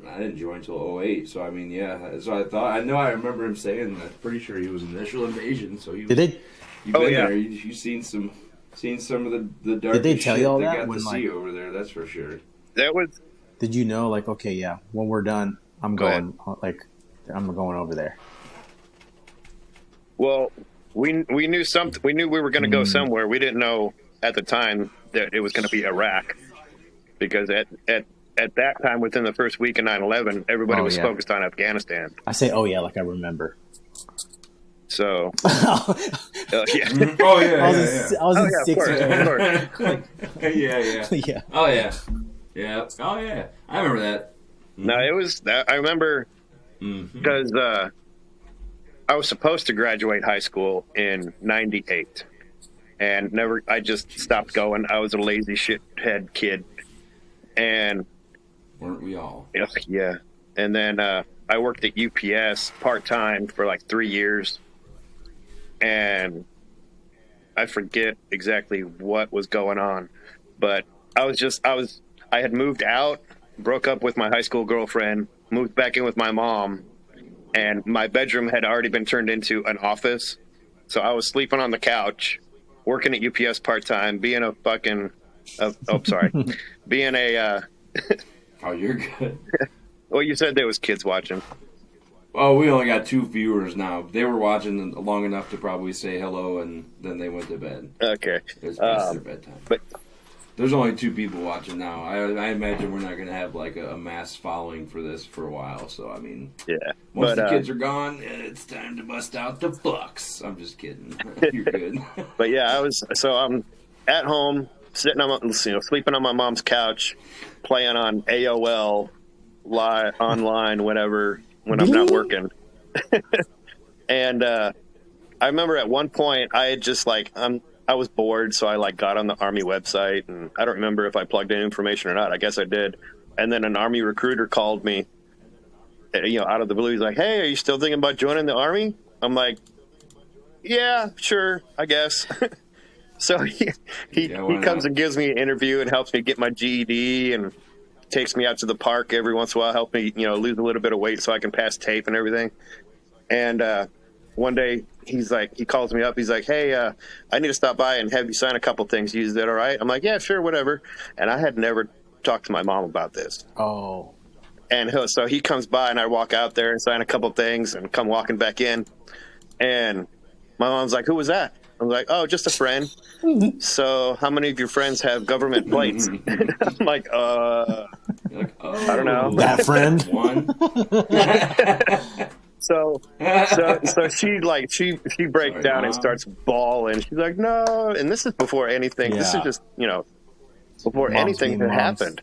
I didn't join until 08, so I mean, yeah. So I remember him saying that. Pretty sure he was initial invasion. So he was,
Did they?
You've been there. You've seen some of the dark.
Did they tell you all
they
that
got
when,
to see over there? That's for sure.
That was.
Did you know, like, okay, yeah, when we're done, I'm going over there.
Well, we knew something. We knew we were going to go somewhere. We didn't know at the time that it was going to be Iraq, because at that time, within the first week of 9/11, everybody was focused on Afghanistan.
I say, oh yeah, like I remember.
So, yeah.
Oh yeah,
I was in sixth
of course.
yeah.
Yeah.
Oh yeah, yeah. Oh yeah. I remember that.
No, it was that. I remember because I was supposed to graduate high school in '98, and I just stopped going. I was a lazy shithead kid, and
weren't we all?
Yeah. And then I worked at UPS part-time for like 3 years, and I forget exactly what was going on, but I had moved out, broke up with my high school girlfriend, moved back in with my mom, and my bedroom had already been turned into an office. So I was sleeping on the couch, working at UPS part-time, being a fucking being a
Oh, you're good.
well, you said there was kids watching.
Oh, we only got 2 viewers now. They were watching long enough to probably say hello, and then they went to bed.
Okay.
It's past their bedtime.
But
there's only 2 people watching now. I imagine we're not going to have like a mass following for this for a while. So, I mean,
yeah.
Once the kids are gone, it's time to bust out the fucks. I'm just kidding. You're good.
But yeah, I'm at home sitting on, sleeping on my mom's couch, playing on AOL, online, whatever, when I'm not working. And I remember at one point I had just like I was bored, so I like got on the Army website, and I don't remember if I plugged in information or not. I guess I did. And then an Army recruiter called me, out of the blue. He's like, "Hey, are you still thinking about joining the Army?" I'm like, "Yeah, sure, I guess." So he comes and gives me an interview and helps me get my GED and takes me out to the park every once in a while, help me, lose a little bit of weight so I can pass tape and everything. And one day he calls me up. He's like, "Hey, I need to stop by and have you sign a couple things. Is that all right?" I'm like, "Yeah, sure, whatever." And I had never talked to my mom about this.
Oh.
And so he comes by and I walk out there and sign a couple things and come walking back in. And my mom's like, "Who was that?" I'm like, "Oh, just a friend." "So how many of your friends have government plates?" I'm like, I don't know.
That friend?
One.
So she breaks down and starts bawling. She's like, "No," and this is before anything. This is just before anything had happened,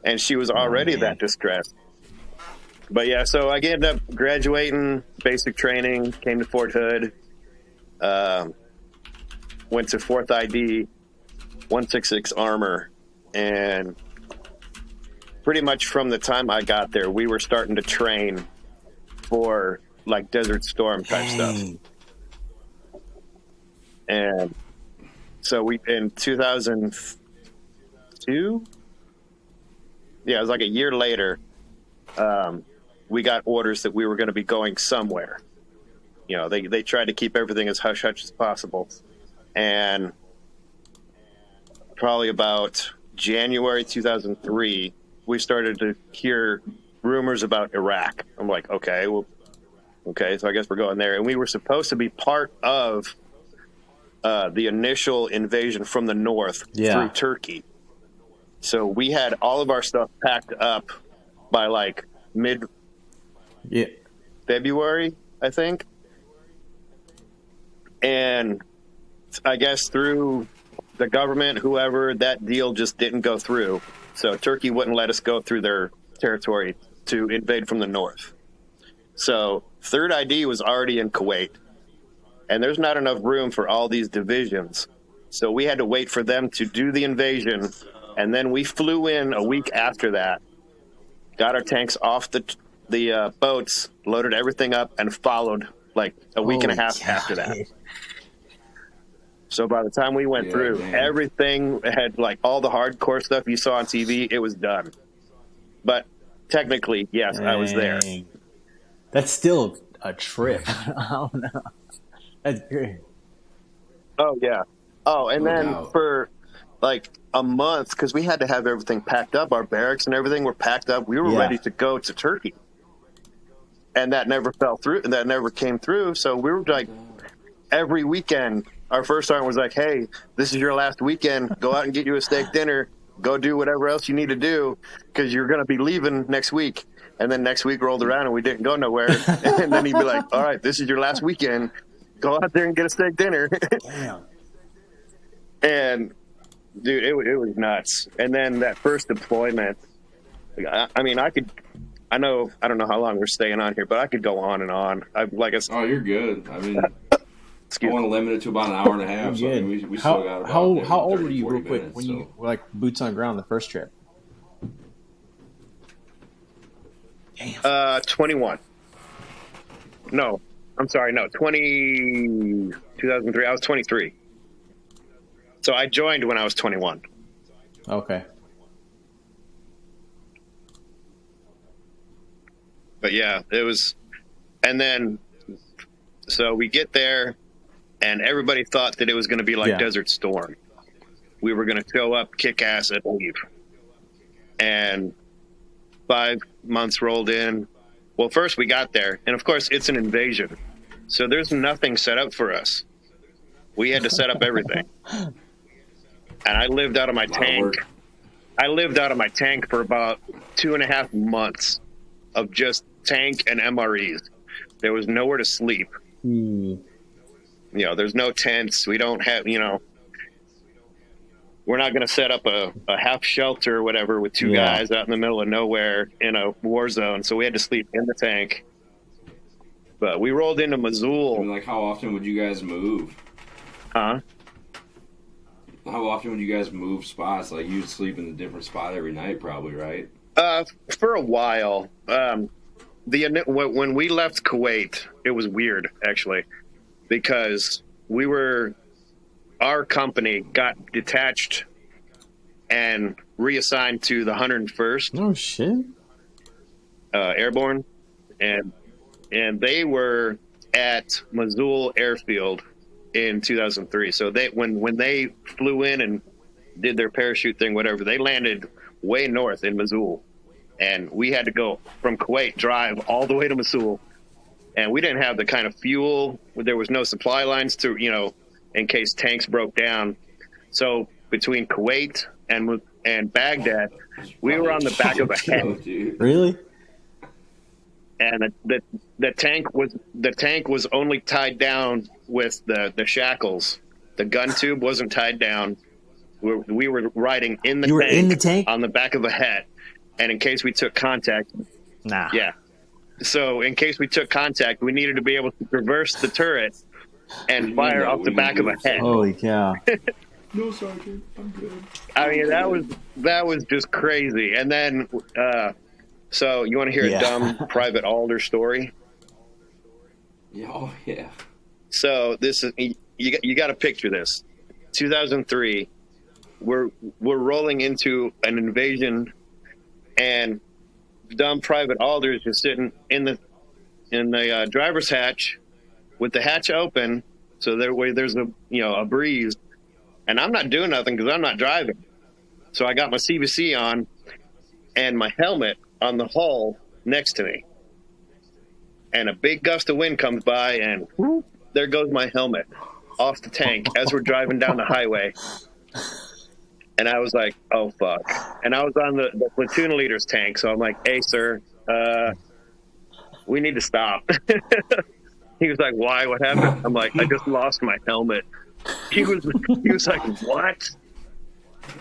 and she was already that distressed. But yeah, so I ended up graduating basic training, came to Fort Hood, went to 4th ID, 166 Armor, and pretty much from the time I got there, we were starting to train for like Desert Storm type stuff. And so in 2002, it was like a year later, we got orders that we were going to be going somewhere. They tried to keep everything as hush-hush as possible. And probably about January 2003, we started to hear rumors about Iraq. I'm like, okay, so I guess we're going there. And we were supposed to be part of the initial invasion from the north through Turkey. So we had all of our stuff packed up by like mid-February, I think. And I guess through the government, whoever, that deal just didn't go through. So Turkey wouldn't let us go through their territory to invade from the north. So 3rd ID was already in Kuwait, and there's not enough room for all these divisions. So we had to wait for them to do the invasion, and then we flew in a week after that, got our tanks off the boats, loaded everything up, and followed like a week and a half after that. So by the time we went through, everything had like all the hardcore stuff you saw on TV, it was done. But technically, yes, I was there.
That's still a trip. I don't know. That's great.
Oh, yeah. Oh, and then for like a month, because we had to have everything packed up, our barracks and everything were packed up. We were ready to go to Turkey. And that never fell through. That never came through. So we were like, every weekend, our first sergeant was like, "Hey, this is your last weekend. Go out and get you a steak dinner. Go do whatever else you need to do because you're going to be leaving next week." And then next week rolled around and we didn't go nowhere. And then he'd be like, "All right, this is your last weekend. Go out there and get a steak dinner."
Damn.
And, dude, it was nuts. And then that first deployment, I don't know how long we're staying on here, but I could go on and on.
Oh, you're good. I mean, I want to limit it to about an hour and a half. So I mean, we still got about
how old
30,
were you,
40
real quick,
minutes,
when you were like boots on the ground the first trip?
Damn. 21. No, I'm sorry. No, 2003. I was 23. So I joined when I was 21.
Okay.
But yeah, it was, and then, so we get there, and everybody thought that it was going to be like Desert Storm. We were going to show up, kick ass, and leave. And 5 months rolled in. Well, first we got there, and of course it's an invasion. So there's nothing set up for us. We had to set up everything. And I lived out of my tank. I lived out of my tank for about 2.5 months of just tank and MREs. There was nowhere to sleep. There's no tents. We don't have, we we're not going to set up a half shelter or whatever with two guys out in the middle of nowhere in a war zone. So we had to sleep in the tank. But we rolled into Mosul.
I mean, like, how often would you guys move?
Huh?
How often would you guys move spots? Like, you'd sleep in a different spot every night, probably, right?
For a while. When we left Kuwait, it was weird, actually, because our company got detached and reassigned to the 101st.
Oh shit!
Airborne, and they were at Mosul Airfield in 2003. So when they flew in and did their parachute thing, whatever, they landed way north in Mosul, and we had to go from Kuwait, drive all the way to Mosul, and we didn't have the kind of fuel. There was no supply lines to, in case tanks broke down. So between Kuwait and Baghdad, we were on the back of a head.
Really?
And the tank was only tied down with the shackles. The gun tube wasn't tied down. We were riding in the
You were
tank,
in the tank?
on the back of a het, and in case we took contact,
Nah.
yeah. So in case we took contact, we needed to be able to traverse the turret and fire off the back of a het.
Holy cow!
No, Sergeant, I'm good.
I mean, that was just crazy. And then, so you want to hear a dumb Private Alder story?
Yeah, oh yeah.
So this is you got to picture this. 2003, we're rolling into an invasion, and dumb Private Alder is just sitting in the driver's hatch with the hatch open, so there's a breeze, and I'm not doing nothing because I'm not driving. So I got my CVC on and my helmet on the hull next to me, and a big gust of wind comes by, and whoop, there goes my helmet off the tank as we're driving down the highway. And I was like, oh fuck. And I was on the platoon leader's tank, so I'm like, hey sir, we need to stop. He was like, why? What happened? I'm like, I just lost my helmet. He was like, what?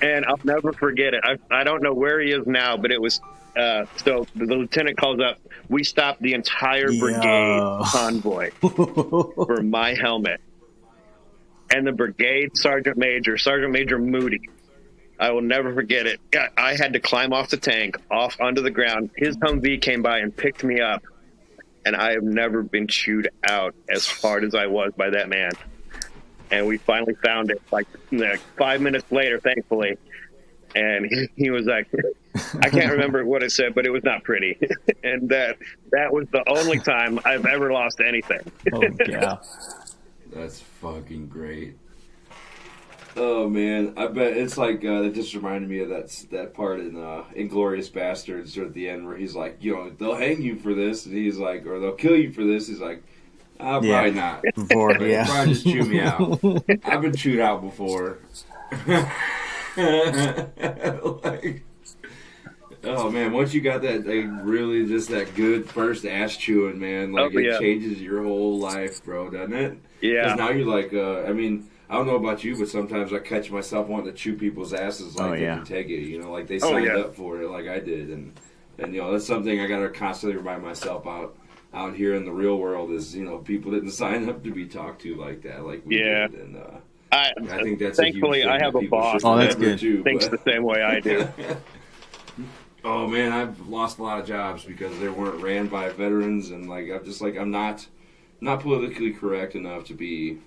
And I'll never forget it. I don't know where he is now, but it was so the lieutenant calls up, we stopped the entire brigade convoy for my helmet. And the brigade Sergeant Major Moody, I will never forget it. I had to climb off the tank, off onto the ground. His Humvee came by and picked me up. And I have never been chewed out as hard as I was by that man. And we finally found it like 5 minutes later, thankfully. And he was like, I can't remember what it said, but it was not pretty. And that was the only time I've ever lost anything.
Oh yeah.
That's fucking great. Oh man, I bet it's like that just reminded me of that part in Inglourious Bastards or at the end where he's like, they'll hang you for this, and he's like, or they'll kill you for this. He's like, probably not.
Before,
They'll probably just chew me out. I've been chewed out before. Like, oh man, once you got that, really just that good first ass chewing, man, like it changes your whole life, bro, doesn't it?
Yeah.
Because now you're like, I don't know about you, but sometimes I catch myself wanting to chew people's asses like they can take it, like they signed up for it like I did. And that's something I got to constantly remind myself out here in the real world is, people didn't sign up to be talked to like that, like we did. And I think that's
thankfully
a huge thing
I have
that
a boss
that's
that
good.
too,
thinks the same way I do.
Oh man, I've lost a lot of jobs because they weren't ran by veterans, and I'm not politically correct enough to be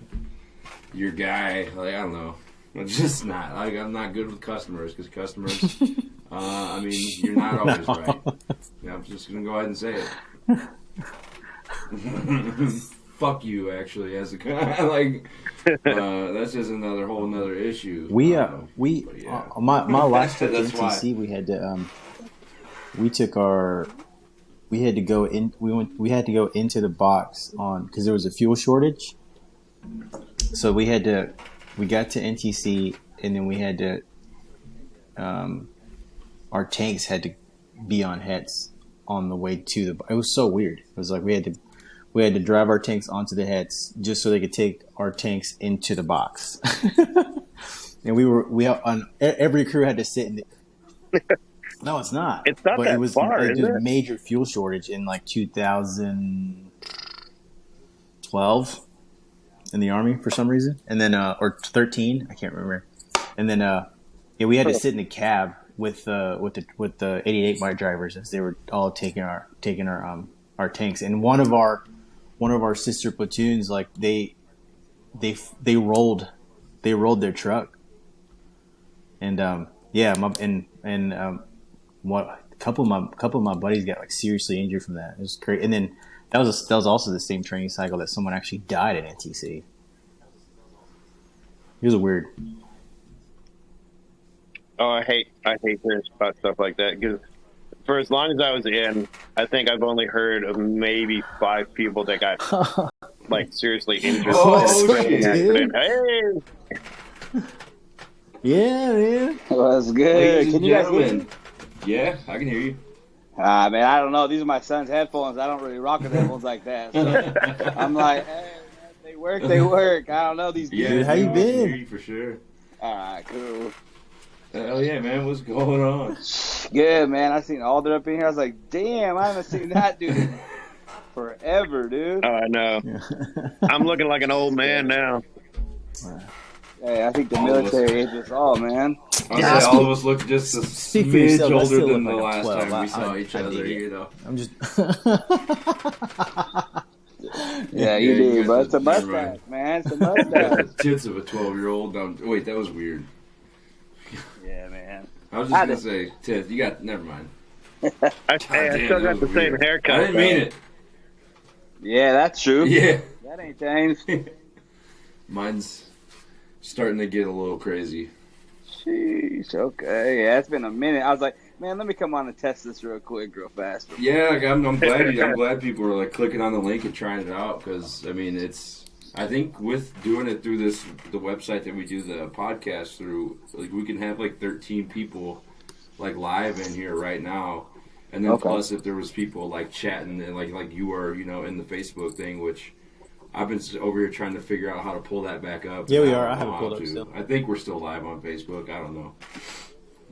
your guy. Like, I don't know. I'm just not. I'm not good with customers because customers. You're not always right. I'm just gonna go ahead and say it. Fuck you, actually, as a guy. That's just whole another issue.
My last trip to NTC, we had to we had to go into the box because there was a fuel shortage. So we got to NTC, and then we had to, our tanks had to be on hets on the way to the. It was so weird. It was like we had to drive our tanks onto the hets just so they could take our tanks into the box. and we on every crew had to sit in. No, it's not.
It's not
but
that
it was
far,
like,
is
there
it?
was major fuel shortage in like 2012 in the Army for some reason, and then or 13, I can't remember. And then yeah, we had to sit in a cab with the 88 mile drivers as they were all taking our tanks. And one of our sister platoons, like they rolled their truck. And what a couple of my buddies got like seriously injured from that. It was great. And then that was also the same training cycle that someone actually died at NTC. It was weird.
Oh, I hate hearing about stuff like that because for as long as I was in, I think I've only heard of maybe 5 people that got like seriously injured
Oh,
in a training
shit.
accident. Hey,
Yeah, man.
What's good?
Ladies
Can
and
you guys hear me?
gentlemen. Yeah, I can hear you.
Man, I don't know. These are my son's headphones. I don't really rock with headphones like that. So I'm like, hey, man, they work. I don't know these dudes.
Yeah,
Dude, how you
I can hear
been?
you for sure.
All right, cool.
Hell yeah, man. What's going on?
Good, man. I seen Alder up in here. I was like, damn, I haven't seen that dude in forever, dude.
oh, I know. I'm looking like an old man now.
Hey, I think the
All of us.
military aged us all, man.
I
Yeah,
say all of us look just a
speak for
smidge
yourself, I
older
still
than
look
the
like I'm
last
12.
time we saw
I
each
dig
other,
it.
you know.
I'm just.
Yeah, you
Yeah,
do,
you
but
guys
it's a
are- never
mustache,
mind.
man. It's a
Got
mustache.
the tits of a 12-year-old. Wait, that was weird.
Yeah, man.
I was just going to say, tits, you got, never mind.
I
damn,
still
that
got
was
the same
weird.
haircut.
I didn't mean
though.
it.
Yeah, that's true.
Yeah.
That ain't changed.
Mine's starting to get a little crazy.
Sheesh, okay. Yeah, it's been a minute. I was like, man, let me come on and test this real quick, real fast.
Yeah, like, I'm glad people are like clicking on the link and trying it out because I mean I think with doing it through the website that we do the podcast through, like we can have like 13 people like live in here right now, and then
Okay.
plus if there was people like chatting and like you were in the Facebook thing, which I've been over here trying to figure out how to pull that back up.
Yeah,
and
we
don't
are. I
know
have it
how
pulled up
to.
still.
I think we're still live on Facebook. I don't know.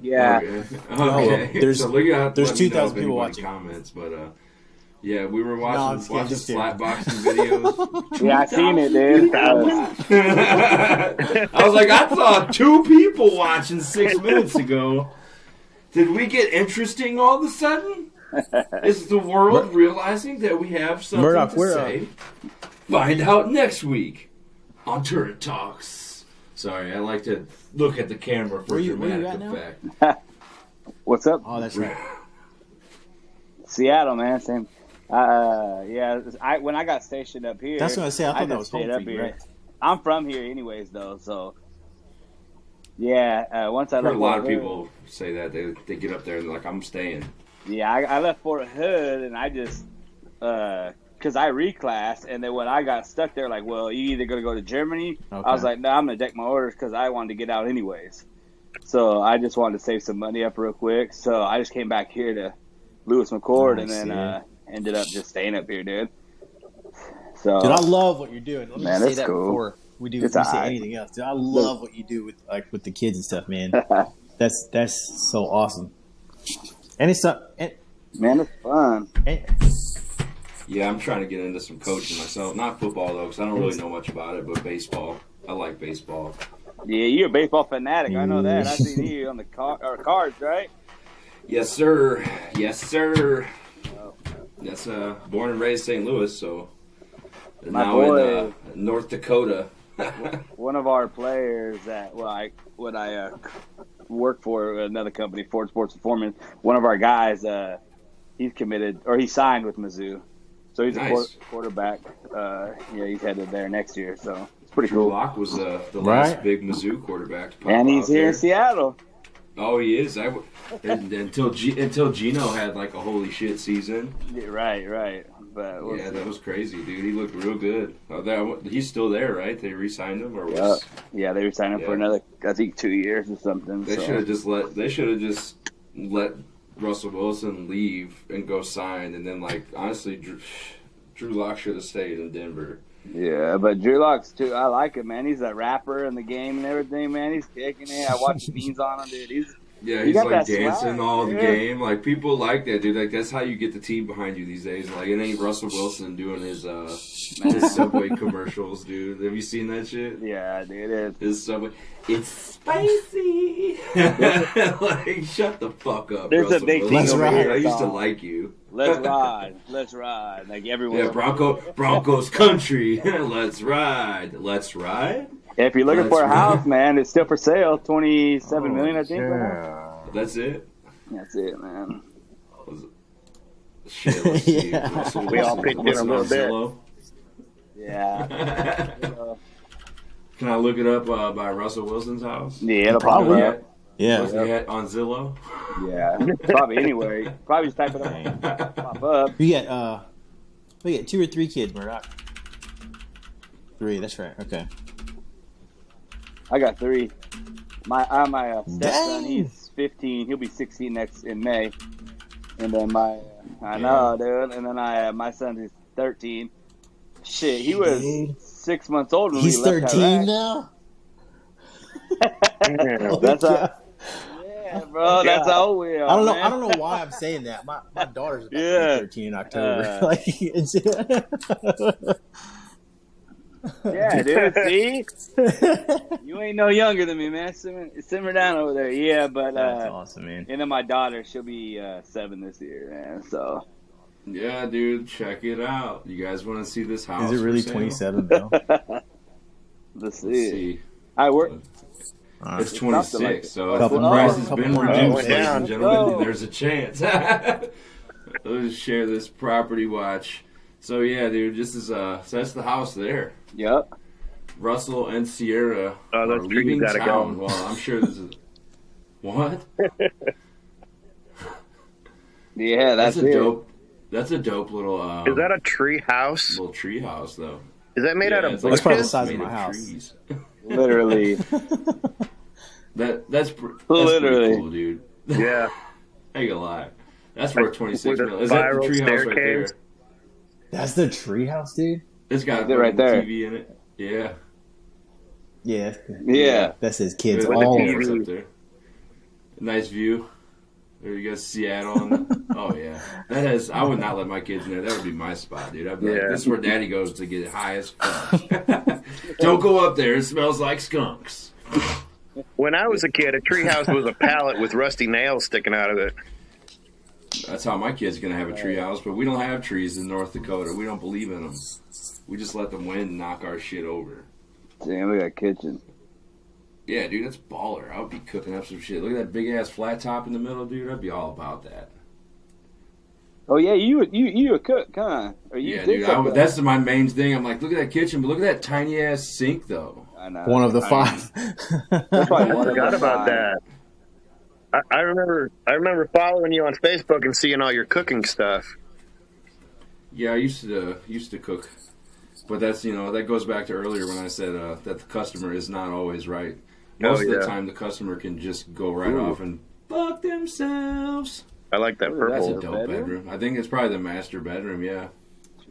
Yeah.
Okay.
well, there's-
so look at
there's
let me know
2,000
if
people
anybody
watching.
comments, but yeah, we were
I'm
watching
just kidding, just kidding.
slapboxing videos.
Yeah, I seen it, dude.
I was like, I saw 2 people watching 6 minutes ago. Did we get interesting all of a sudden? Is the world realizing that we have something
Murdoch,
to
where,
say? Find out next week on Turret Talks. Sorry, I like to look at the camera for
Where you
dramatic
at now?
effect.
What's up?
Oh, that's right.
Seattle, man. Same. Yeah. When I got stationed up here,
That's what I say. I thought that was
just stayed
home
up
for you,
here.
right?
I'm from here, anyways, though. So, yeah. Once I
I've heard
left
a lot of
Fort Hood-
people say that they get up there and they're like, I'm staying.
Yeah, I left Fort Hood, and I just because I reclassed, and then when I got stuck there, like, well, you either gonna go to Germany.
Okay.
I was like, no, I'm gonna deck my orders because I wanted to get out anyways. So I just wanted to save some money up real quick. So I just came back here to Lewis McCord,
Nice,
and then
yeah.
ended up just staying up here, dude. So
Dude, I love what you're doing. Let me
Man,
say
that's
that
cool.
before we
It's
say
alright.
anything else. Dude, I love what you do with the kids and stuff, man. That's so awesome. And it's not.
man, it's fun.
Yeah, I'm trying to get into some coaching myself. Not football, though, because I don't really know much about it, but baseball. I like baseball.
Yeah, you're a baseball fanatic. I know that. I seen you on the cards, right?
Yes, sir. Yes, sir. That's born and raised St. Louis, so
My
now
boy.
in North Dakota.
One of our players that I work for another company, Ford Sports Performance. One of our guys, he's committed or he signed with Mizzou, so he's
Nice.
a quarterback. Yeah, he's headed there next year, so it's pretty
Drew
cool.
Lock was the
Right.
last big Mizzou quarterback to pop
And he's
out
here
there.
in Seattle.
Oh, he is. Until Gino had like a holy shit season.
Yeah, right. But we'll
Yeah,
see.
that was crazy, dude. He looked real good. He's still there, right? They re-signed him, or was
Yeah, they were signing for
Yeah.
another, I think, 2 years or something.
they
so.
should have just let Russell Wilson leave and go sign, and then like honestly, Drew Lock should have stayed in Denver.
Yeah, but Drew Locks too. I like him, man. He's a rapper in the game and everything, man. He's kicking it. I watch memes on him, dude.
Yeah,
He
he's
got
like
that
dancing
swag,
all the
yeah.
game. Like people like that, dude. Like that's how you get the team behind you these days. Like it ain't Russell Wilson doing his Subway commercials, dude. Have you seen that shit?
Yeah, dude. It is.
His Subway, it's spicy. Like shut the fuck up,
There's a
Russell
big
Wilson.
team over here,
I used to
dog.
like you.
Let's ride. Let's ride. Like everyone.
Yeah, Broncos country. Let's ride. Let's ride.
If you're looking
Let's
for a
ride.
house, man, it's still for sale. 27 million, I think. right now.
That's it.
That's it, man.
Shit, let's see.
Yeah.
Russell
We all
Wilson.
pitched in
What's
a
it
little
on
bit.
Zillow?
Yeah.
Can I look it up by Russell Wilson's house?
Yeah, it'll
Probably.
probably.
Yeah.
What's he at on Zillow?
Yeah. Probably anywhere. Probably just type it up. Pop up.
We get 2 or 3 kids, Murdoch. 3. That's right. Okay.
I got 3. My stepson,
Dang.
he's 15. He'll be 16 in May. And then I know, dude. And then my son is 13. Shit, he was
Dude.
6 months old when
He's
we left
13
Iraq.
now.
That's
Holy
how,
cow.
yeah, bro. That's how old we are.
I don't know.
man.
I don't know why I'm saying that. My daughter's about to
Yeah.
be 13 in October. Like, it's,
Yeah, dude. See, you ain't no younger than me, man. Simmer down over there. Yeah, but
that's awesome, man.
and then my daughter, she'll be 7 this year, man. So
Yeah, dude, check it out. You guys want to see this house?
Is it really
for sale?
27, Bill?
let's
Let's
see.
see.
I work.
It's
It's
26,
something like
so if
Couple
the
more-
price has
couple
been
more
reduced,
hours.
ladies and
Down.
gentlemen,
Oh.
there's a chance. Let's share this property watch. So yeah, dude, this is so that's the house there.
Yep.
Russell and Sierra
Oh,
are
those trees
leaving
gotta go.
town. Well, I'm sure this is what?
Yeah, that's
a
it.
dope. That's a dope little.
Is that a tree house?
little tree house though?
Is that made out of
it's
That's probably the
bushes?
size of
made
my house.
trees.
Literally.
That's pretty
Literally.
cool, dude.
Yeah.
I ain't gonna lie. That's worth 26
With a
million. Is that the
spiral
tree house right there?
staircase?
That's the treehouse, dude?
It's got
That's it right there.
TV in it. Yeah.
Yeah.
Yeah.
That's his kids
With
all
the
over.
cameras up there. Nice view. There you go, Seattle. Oh yeah, that has. I would not let my kids in there. That would be my spot, dude. I'd be like,
Yeah.
this is where Daddy goes to get high as fuck. Don't go up there. It smells like skunks.
When I was a kid, a tree house was a pallet with rusty nails sticking out of it.
That's how my kid's gonna have a tree house. But we don't have trees in North Dakota. We don't believe in them. We just let the wind knock our shit over.
Damn, we got a kitchen.
Yeah, dude, that's baller. I would be cooking up some shit. Look at that big ass flat top in the middle, dude. I'd be all about that.
Oh yeah, you a cook, huh? Or you
Yeah,
did
dude.
something.
That's my main thing. I'm like, look at that kitchen, but look at that tiny ass sink, though.
I know.
One of the
I
5.
That's probably
I
one of
forgot
the
about
5.
that. I remember following you on Facebook and seeing all your cooking stuff.
Yeah, I used to cook, but that's that goes back to earlier when I said that the customer is not always right. Most of the
yeah.
time, the customer can just go right
Ooh.
off and fuck themselves.
I like that
Ooh, that's
That's a
purple.
dope
bedroom?
bedroom. I think it's probably the master bedroom. Yeah.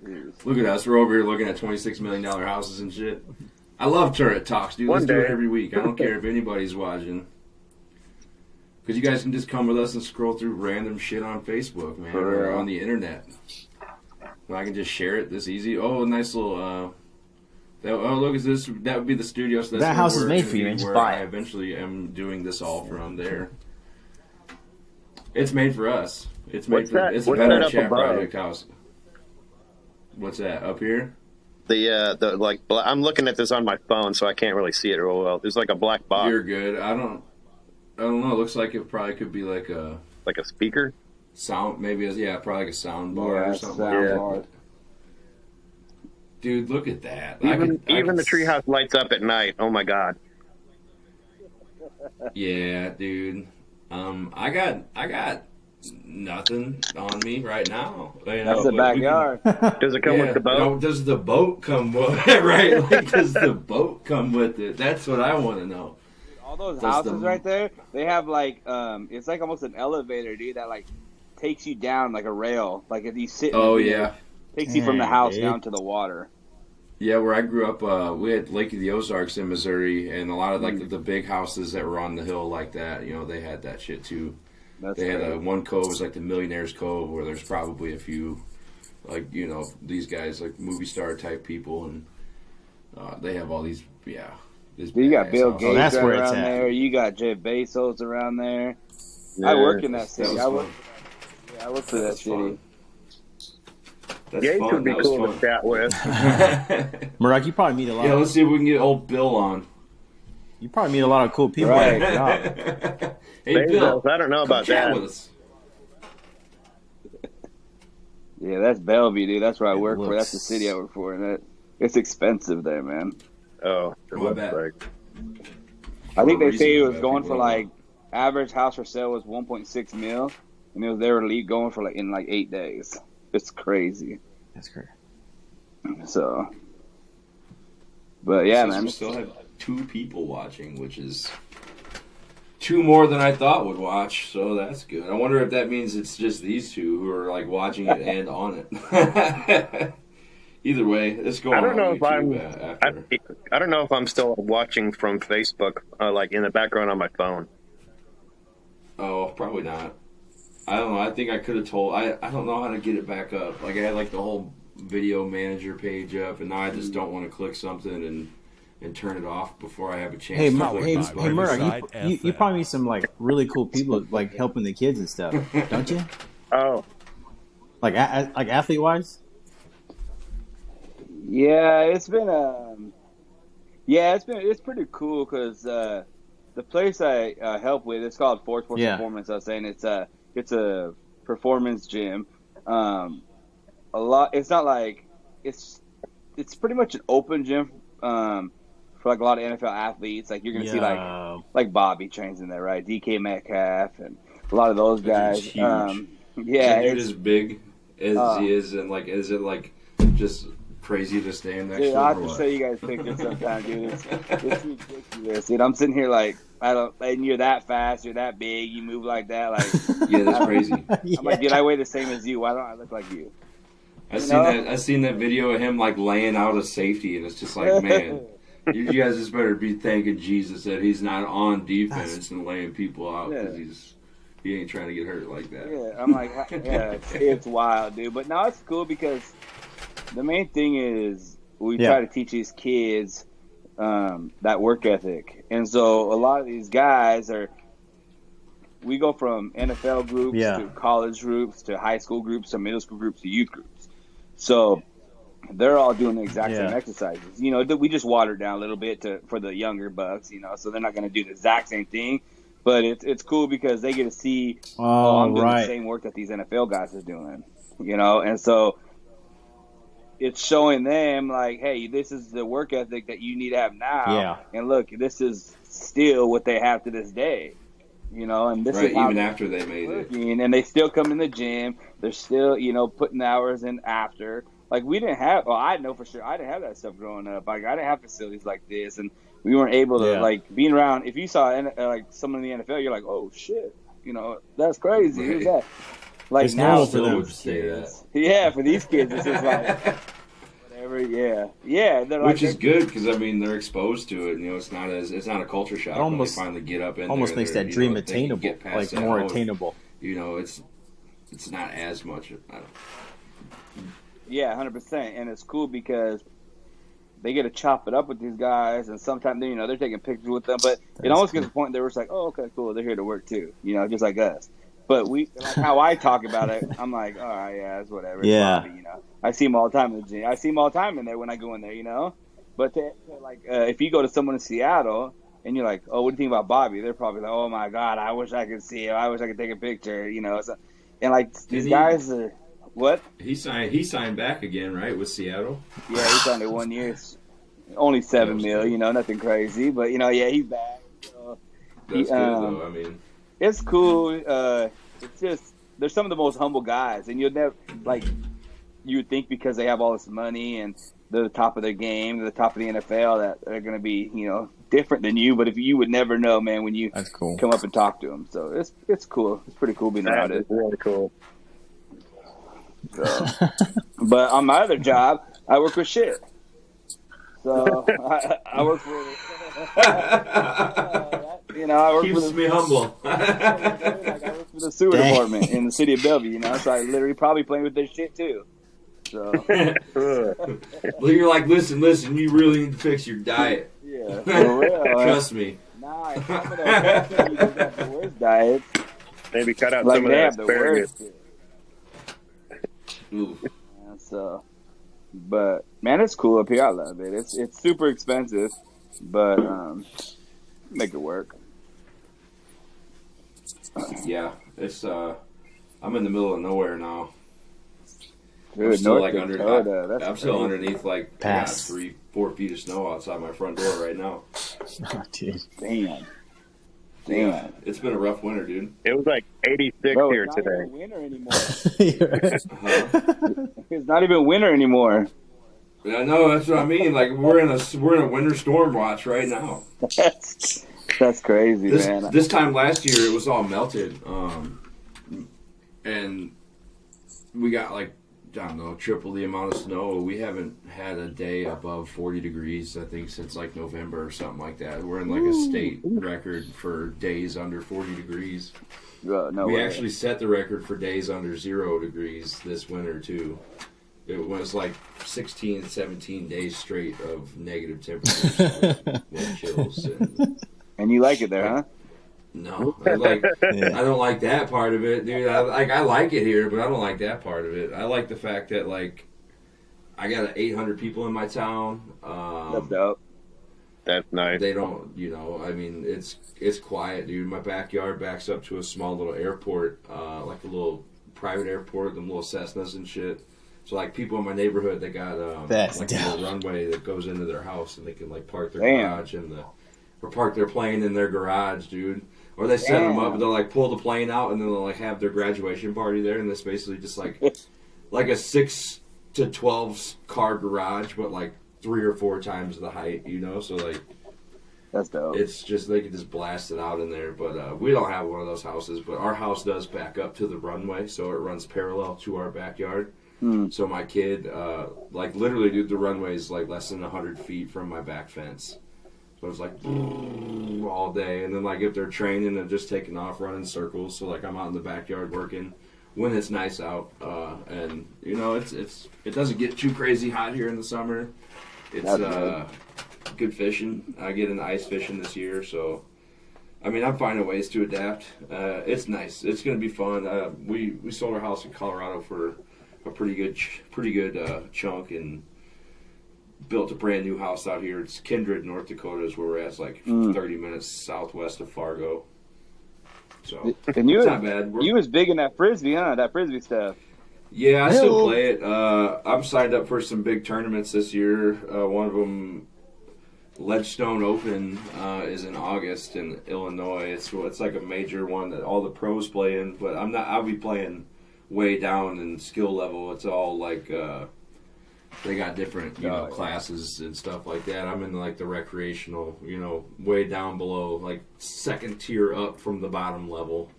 Jeez.
Look at us. We're over here looking at $26 million houses and shit. I love Turret Talks, dude. Let's
One
do it
day.
every week. I don't care if anybody's watching. Because you guys can just come with us and scroll through random shit on Facebook, man,
For
or
real.
on the internet. Well, I can just share it this easy. Oh, a nice little. Look at this. That would be the studio. So that's
That
where
house is
we're
made
gonna
for you,
be,
man. Just
where
buy
I
it.
eventually am doing this all from there. It's made for us. It's made
What's
for.
that?
It's a
What's
Veteran
that up
Chat
above?
Project house. What's that up here?
The like I'm looking at this on my phone, so I can't really see it real well. There's like a black box,
You're good. I don't know. It looks like it probably could be like a
like a speaker.
sound. Maybe probably like a sound bar
Yeah,
or something.
sound
like
bar.
that. Dude, look at that.
Even the treehouse lights up at night. Oh my god.
Yeah, dude. I got nothing on me right now.
That's the backyard.
Does it come with the boat?
Does the boat come with it? Right? Like, does the boat come with it? That's what I want to know.
All those
Does
houses
the-
right there, they have like it's like almost an elevator, dude, that like takes you down like a rail. Like if you sit in
Oh
the-
yeah.
takes you from the
Dang,
house
dude.
down to the water.
Yeah, where I grew up, we had Lake of the Ozarks in Missouri, and a lot of like the big houses that were on the hill like that. They had that shit too.
That's
They had
great.
one cove was like the Millionaire's Cove, where there's probably a few, like these guys like movie star type people, and they have all these these.
You got
badass
Bill
houses.
Gates
that's where it's
around
at.
there. You got Jeff Bezos around there. I work in that city. I work for that
That's
city.
fun. That's
Gates
fun.
would be
That was
cool
fun.
to chat with.
Murdoch, you probably meet a lot.
Yeah, let's see if we can get old Bill on.
You probably meet a lot of cool people.
Right.
Hey, Bill,
Bezos, I don't know
come
about
chat
that.
with us.
Yeah, that's Bellevue, dude. That's where I work for.
looks-
That's the city I work for, and it's expensive there, man.
Oh, it
I
looks
bet.
like.
I think they
reason,
say it
I
was
bet
going
people
for
don't
like average house for sale was 1.6 mil, and it was they were going for in 8 days. It's crazy.
That's great.
So, but yeah,
Since
man.
we still have 2 people watching, which is 2 more than I thought would watch, so that's good. I wonder if that means it's just these 2 who are like watching it and on it. Either way, let's go
I
on
don't know if
YouTube,
I'm.
after.
I don't know if I'm still watching from Facebook, like in the background on my phone.
Oh, probably not. I don't know. I think I could have told. I don't know how to get it back up. Like I had like the whole video manager page up, and now I just don't want to click something and turn it off before I have a chance.
Hey,
to
Mur-
click
hey,
this
hey,
button.
Murdoch,
Riverside
you
FM.
probably meet some like really cool people like helping the kids and stuff, don't you?
Oh,
Like like athlete wise.
Yeah, it's been it's pretty cool because the place I help with, it's called Ford Sports
Yeah.
Performance. I was saying it's a performance gym. A lot. It's not like it's pretty much an open gym for like a lot of NFL athletes. Like you're gonna see like Bobby trains in there, right? DK Metcalf and a lot of those
That
guys.
dude's huge.
Yeah,
That dude
it's,
as big as he is, and like, is it like just crazy to stand next
dude,
to
I'll
him?
have
or
to
what?
show you guys pictures sometime, dude. It's ridiculous, dude. I'm sitting here like and you're that fast, you're that big, you move like that, like
Yeah, that's crazy.
I'm like, dude, I weigh the same as you. Why don't I look like you?
I seen that video of him like laying out a safety, and it's just like, man, you guys just better be thanking Jesus that he's not on defense and laying people out because he ain't trying to get hurt like that.
Yeah, I'm like, yeah, it's wild, dude. But now it's cool because the main thing is we try to teach these kids that work ethic, and so a lot of these guys we go from NFL groups to college groups to high school groups to middle school groups to youth groups. So they're all doing the exact same exercises. We just water it down a little bit for the younger bucks, so they're not going to do the exact same thing. But it's cool because they get to see, I'm doing the same work that these NFL guys are doing, and so it's showing them like, hey, this is the work ethic that you need to have now.
Yeah.
And look, this is still what they have to this day, and this is how
even after they made it.
and they still come in the gym. They're still, putting the hours in after. Like we didn't have. Well, I know for sure I didn't have that stuff growing up. Like I didn't have facilities like this, and we weren't able to like being around. If you saw like someone in the NFL, you're like, oh shit, that's crazy. Who's that? Like
It's
now
normal
for
for them.
those kids, for these kids, it's just like whatever. Yeah. They're
Which
like,
is good because I mean they're exposed to it. It's not a culture shock when
almost-
they finally get up in
Almost
there.
makes
and
that
they're,
dream
they can
attainable,
get past
like
that.
more attainable.
It's not as much.
Yeah, 100%, and it's cool because they get to chop it up with these guys, and sometimes they're taking pictures with them. But it almost gets to the point they were like, "Oh, okay, cool, they're here to work too," just like us. But like how I talk about it, I'm like, "All right, yeah, it's whatever." It's Bobby, I see him all the time in the gym. I see him all the time in there when I go in there, But if you go to someone in Seattle and you're like, "Oh, what do you think about Bobby?" They're probably like, "Oh my God, I wish I could see him. I wish I could take a picture," So, and like these guys are. What?
He signed back again, right, with Seattle?
Yeah, he signed it 1 year. Only $7 million, nothing crazy. But, he's back. So
That's good, though. I mean,
it's cool. It's just, they're some of the most humble guys. And you'll never, you would think because they have all this money and they're the top of their game, they're the top of the NFL, that they're going to be, different than you. But if you would never know, man, when you come up and talk to them. So it's cool. It's pretty cool being around it.
Really cool.
So. But on my other job, I work with shit. So I work for I work
Keeps
for
me humble.
like I work for the sewer department in the city of Bellevue. So I literally probably playing with this shit too. So
Well, you're like, listen, you really need to fix your diet.
yeah, for real.
Trust me.
Nah, some of those countries got the worst diets.
Maybe cut out
Like
some of
they
that
have the
asparagus.
worst.
Ooh.
Yeah, so, but man, it's cool up here. I love it. It's super expensive, but make it work.
Yeah, it's I'm in the middle of nowhere now. I'm
Dude,
still
North
like
Dakota, that's
I'm still
crazy.
underneath like
Pass.
3-4 feet of snow outside my front door right now.
Oh, dude.
Damn.
It's been a rough winter, dude.
It was like 86
Bro,
here
it's not
today.
even winter anymore.
You're right.
It's not even winter anymore.
I know, that's what I mean. Like we're in a winter storm watch right now.
That's crazy, man.
This time last year it was all melted, and we got like, I don't know, triple the amount of snow. We haven't had a day above 40 degrees, I think, since like November or something like that. We're in like a state record for days under 40 degrees.
No
We
way.
actually set the record for days under 0 degrees this winter too. It was like 16, 17 days straight of negative temperatures with chills.
And you like it there, huh?
No, I don't like that part of it, dude. I like it here, but I don't like that part of it. I like the fact that like I got 800 people in my town.
That's dope.
That's nice.
They don't, I mean, it's quiet, dude. My backyard backs up to a small little airport, like a little private airport, them little Cessnas and shit. So like people in my neighborhood, they got
That's
like a little runway that goes into their house, and they can like park their
Damn.
garage or park their plane in their garage, dude. Or they set them up, and they'll like pull the plane out, and then they'll like have their graduation party there, and it's basically just like a 6 to 12 car garage, but like 3 or 4 times the height, So like
That's dope.
it's just they can just blast it out in there. But we don't have one of those houses, but our house does back up to the runway, so it runs parallel to our backyard. So my kid, like literally, dude, the runway is like less than 100 feet from my back fence. So it's like all day, and then like if they're training and just taking off, running circles. So like I'm out in the backyard working when it's nice out, and it doesn't get too crazy hot here in the summer. It's good fishing. I get into ice fishing this year, so I mean I'm finding ways to adapt. It's nice. It's gonna be fun. We sold our house in Colorado for a pretty good chunk and built a brand new house out here. It's Kindred, North Dakota is where we're at. It's like 30 minutes southwest of Fargo. So
And
it's not bad.
You was big in that frisbee, huh? That frisbee stuff.
Yeah, I still play it. I'm signed up for some big tournaments this year. One of them, Ledgestone Open, is in August in Illinois. It's like a major one that all the pros play in, but I'll be playing way down in skill level. It's all like they got different classes and stuff like that. I'm in like the recreational, way down below, like second tier up from the bottom level.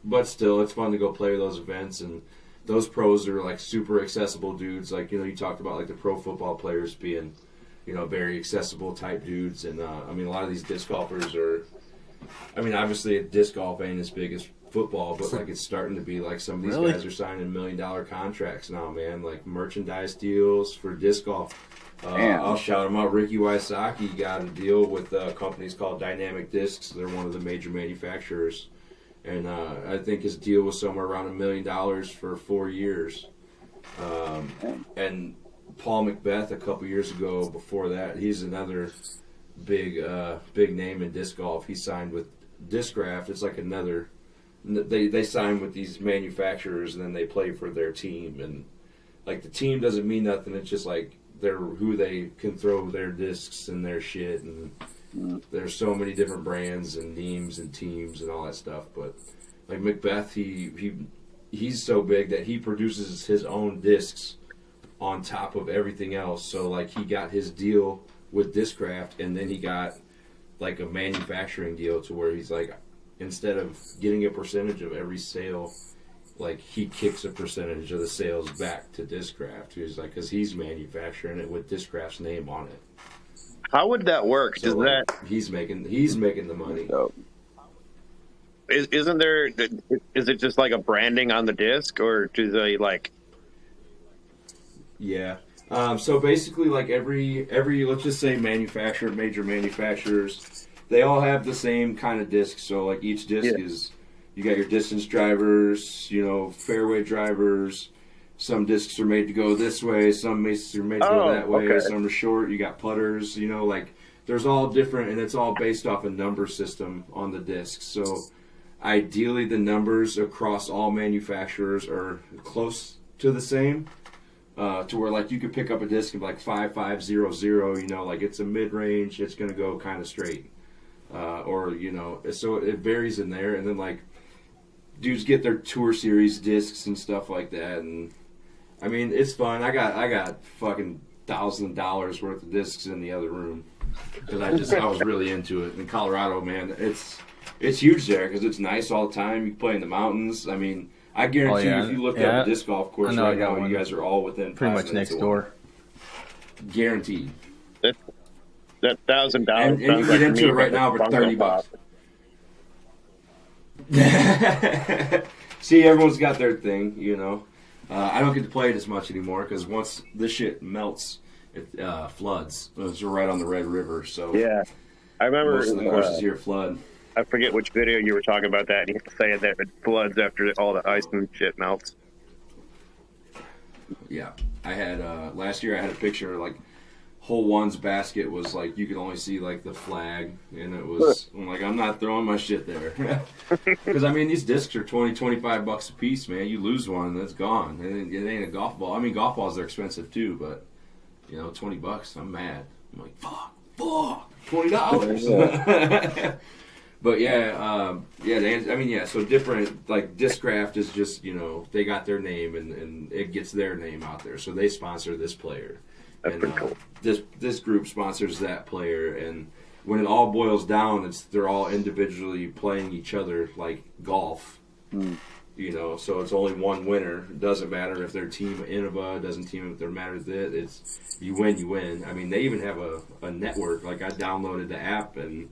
But still, it's fun to go play those events, and those pros are like super accessible dudes. Like you talked about like the pro football players being very accessible type dudes, and I mean a lot of these disc golfers are. I mean, obviously, disc golf ain't as big as football, but like it's starting to be like some of these guys are signing $1 million contracts now, man. Like merchandise deals for disc golf. I'll shout them out. Ricky Wysocki got a deal with companies called Dynamic Discs. They're one of the major manufacturers, and I think his deal was somewhere around $1 million for 4 years. And Paul McBeth a couple years ago. Before that, he's another big name in disc golf. He signed with Discraft. It's like another. They sign with these manufacturers, and then they play for their team. And like the team doesn't mean nothing. It's just like they're who they can throw their discs and their shit. And there's so many different brands and names and teams and all that stuff. But like Macbeth, he's so big that he produces his own discs on top of everything else. So like he got his deal with Discraft, and then he got like a manufacturing deal to where he's like, instead of getting a percentage of every sale, like he kicks a percentage of the sales back to Discraft. He's like, because he's manufacturing it with Discraft's name on it.
How would that work?
So
Does
like,
that
he's making the money.
Dope.
isn't there? Is it just like a branding on the disc, or do they like?
Yeah. So basically, like every let's just say major manufacturers, they all have the same kind of disc. So like each disc is, you got your distance drivers, fairway drivers. Some discs are made to go this way. Some discs are made to go that way.
Okay.
Some are short. You got putters. Like there's all different, and it's all based off a number system on the disc. So ideally, the numbers across all manufacturers are close to the same. To where like you could pick up a disc of like 5500, like it's a mid range, it's gonna go kind of straight, or so it varies in there. And then like dudes get their Tour Series discs and stuff like that, and I mean it's fun. I got fucking $1,000 worth of discs in the other room because I was really into it. In Colorado, man, it's huge there because it's nice all the time. You can play in the mountains. I mean, I guarantee you, if you look up a disc golf course right now, you guys are all within
pretty
5
much
minutes
next
of
door.
one. Guaranteed.
That $1,000.
And you get into it right now for $30. See, everyone's got their thing, I don't get to play it as much anymore because once this shit melts, it floods. It's right on the Red River, so
Yeah, I remember
most of the courses here flood.
I forget which video you were talking about that. And you saying that it floods after all the ice and shit melts.
Yeah, I had last year. I had a picture like hole one's basket was like you could only see like the flag, and it was I'm like, I'm not throwing my shit there because I mean these discs are $20-$25 a piece, man. You lose one, that's gone. It ain't a golf ball. I mean golf balls are expensive too, but $20, I'm mad. I'm like fuck, $20. But so different, like Discraft is just, they got their name and it gets their name out there. So they sponsor this player.
That's pretty cool.
This group sponsors that player. And when it all boils down, they're all individually playing each other like golf. So it's only one winner. It doesn't matter if they're Team Innova, it doesn't matter that it's you win, you win. I mean, they even have a network. Like I downloaded the app and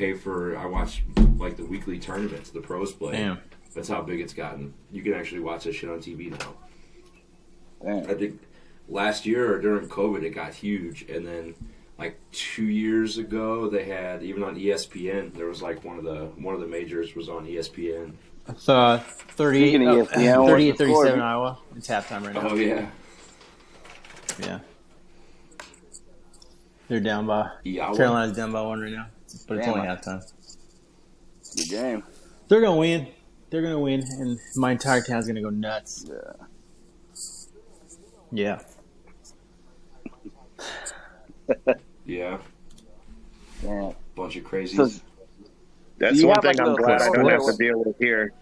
I watch like the weekly tournaments the pros play.
Damn.
That's how big it's gotten. You can actually watch that shit on TV now.
Damn.
I think last year or during COVID it got huge, and then like 2 years ago they had even on ESPN. There was like one of the majors was on ESPN.
It's 38,
Speaking of ESPN,
38,
what's the
37
score?
Iowa. It's halftime right now.
Oh yeah,
Yeah. They're down by
Iowa.
Carolina's down by 1 right now, but it's
Damn.
only halftime.
Good game.
They're gonna win. They're gonna win, and my entire town's gonna go nuts.
Yeah.
Yeah.
Yeah,
Yeah.
bunch of crazies.
So,
That's
You
one
have,
thing
like,
I'm
a
glad I don't have to
sports-
deal with here.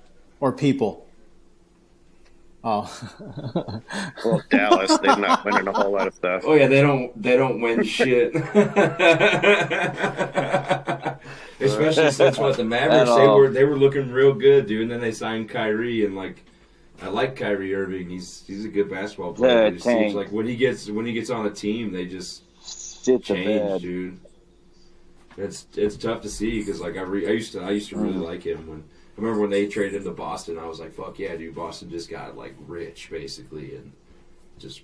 Or people. Oh.
Well, Dallas, they're not winning a whole lot of stuff.
Oh yeah, they don't win shit. Especially since the Mavericks they were looking real good, dude. And then they signed Kyrie, and like I like Kyrie Irving. He's a good basketball player. It just seems like when he gets on a team, they just
shit the
change,
bed.
dude. It's tough to see because like I used to really like him when. I remember when they traded him to Boston, I was like, fuck yeah, dude, Boston just got, like, rich, basically, and just...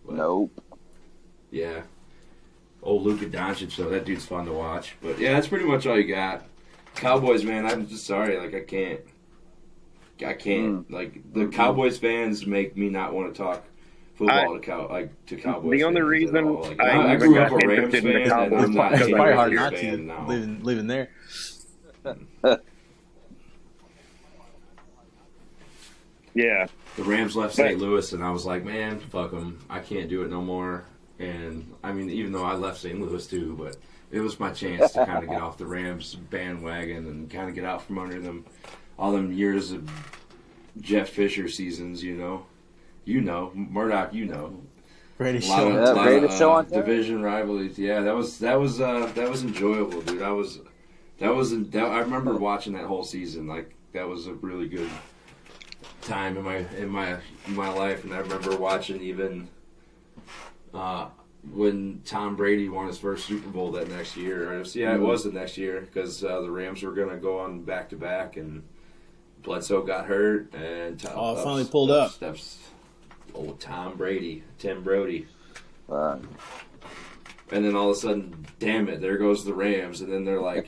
But,
Nope.
yeah. Old Luka Doncic, though, that dude's fun to watch. But, yeah, that's pretty much all you got. Cowboys, man, I'm just sorry, like, I can't. Like, the Cowboys fans make me not want to talk football to Cowboys
The only
fans
reason
at all. Like,
I
I
even
grew up
got
a Rams
interested in the
fan, and
Cowboys
I'm not
It's
a
probably hard
Raiders
not
fan
to,
now.
living there.
Yeah.
The Rams left St. Louis, and I was like, man, fuck them. I can't do it no more. And, I mean, even though I left St. Louis, too, but it was my chance to kind of get off the Rams bandwagon and kind of get out from under them. All them years of Jeff Fisher seasons, Murdoch,
Greatest
A lot
show.
of,
Greatest show on television.
division rivalries. Yeah, that was enjoyable, dude. I remember watching that whole season. Like that was a really good time in my life, and I remember watching even when Tom Brady won his first Super Bowl that next year. Yeah, it was the next year because the Rams were going to go on back to back, and Bledsoe got hurt, and
finally pulled up.
Steps old Tom Brady, Tim Brody. And then all of a sudden, damn it, there goes the Rams. And then they're like,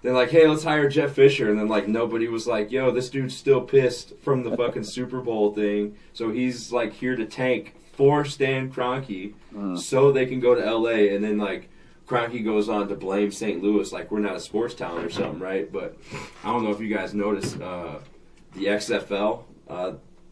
hey, let's hire Jeff Fisher. And then like nobody was like, yo, this dude's still pissed from the fucking Super Bowl thing. So he's like here to tank for Stan Kroenke so they can go to LA. And then like Kroenke goes on to blame St. Louis like we're not a sports town or something, right? But I don't know if you guys noticed the XFL.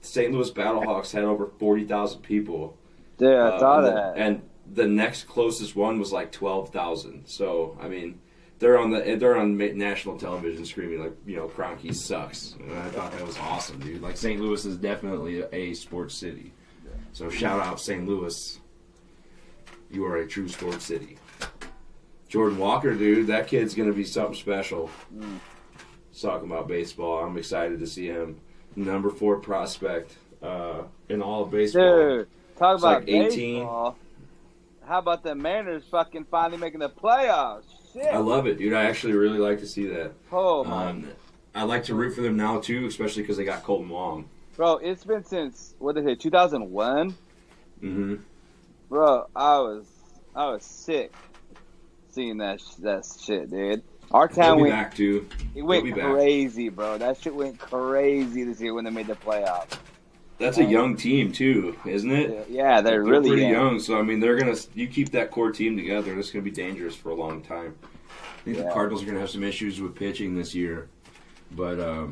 St. Louis Battlehawks had over 40,000 people.
Yeah, I saw that.
And the next closest one was like 12,000. So I mean, they're on national television screaming like, you know, Kroenke sucks. And I thought that was awesome, dude. Like St. Louis is definitely a sports city. So shout out St. Louis. You are a true sports city. Jordan Walker, dude, that kid's gonna be something special. Talking about baseball, I'm excited to see him. Number 4 prospect in all of baseball.
Dude, talk about
like 18.
baseball. How about the Mariners fucking finally making the playoffs? Shit.
I love it, dude. I actually really like to see that.
Oh, my.
I like to root for them now, too, especially because they got Colton Wong.
Bro, it's been since, what did they say, 2001?
Mm-hmm.
Bro, I was sick seeing that shit, dude. Our town
He'll be back, too.
It went
He'll be back.
crazy, bro. That shit went crazy this year when they made the playoffs.
That's a young team, too, isn't it?
Yeah, they're really
pretty young. So, I mean, you keep that core team together, and it's going to be dangerous for a long time. I think the Cardinals are going to have some issues with pitching this year, but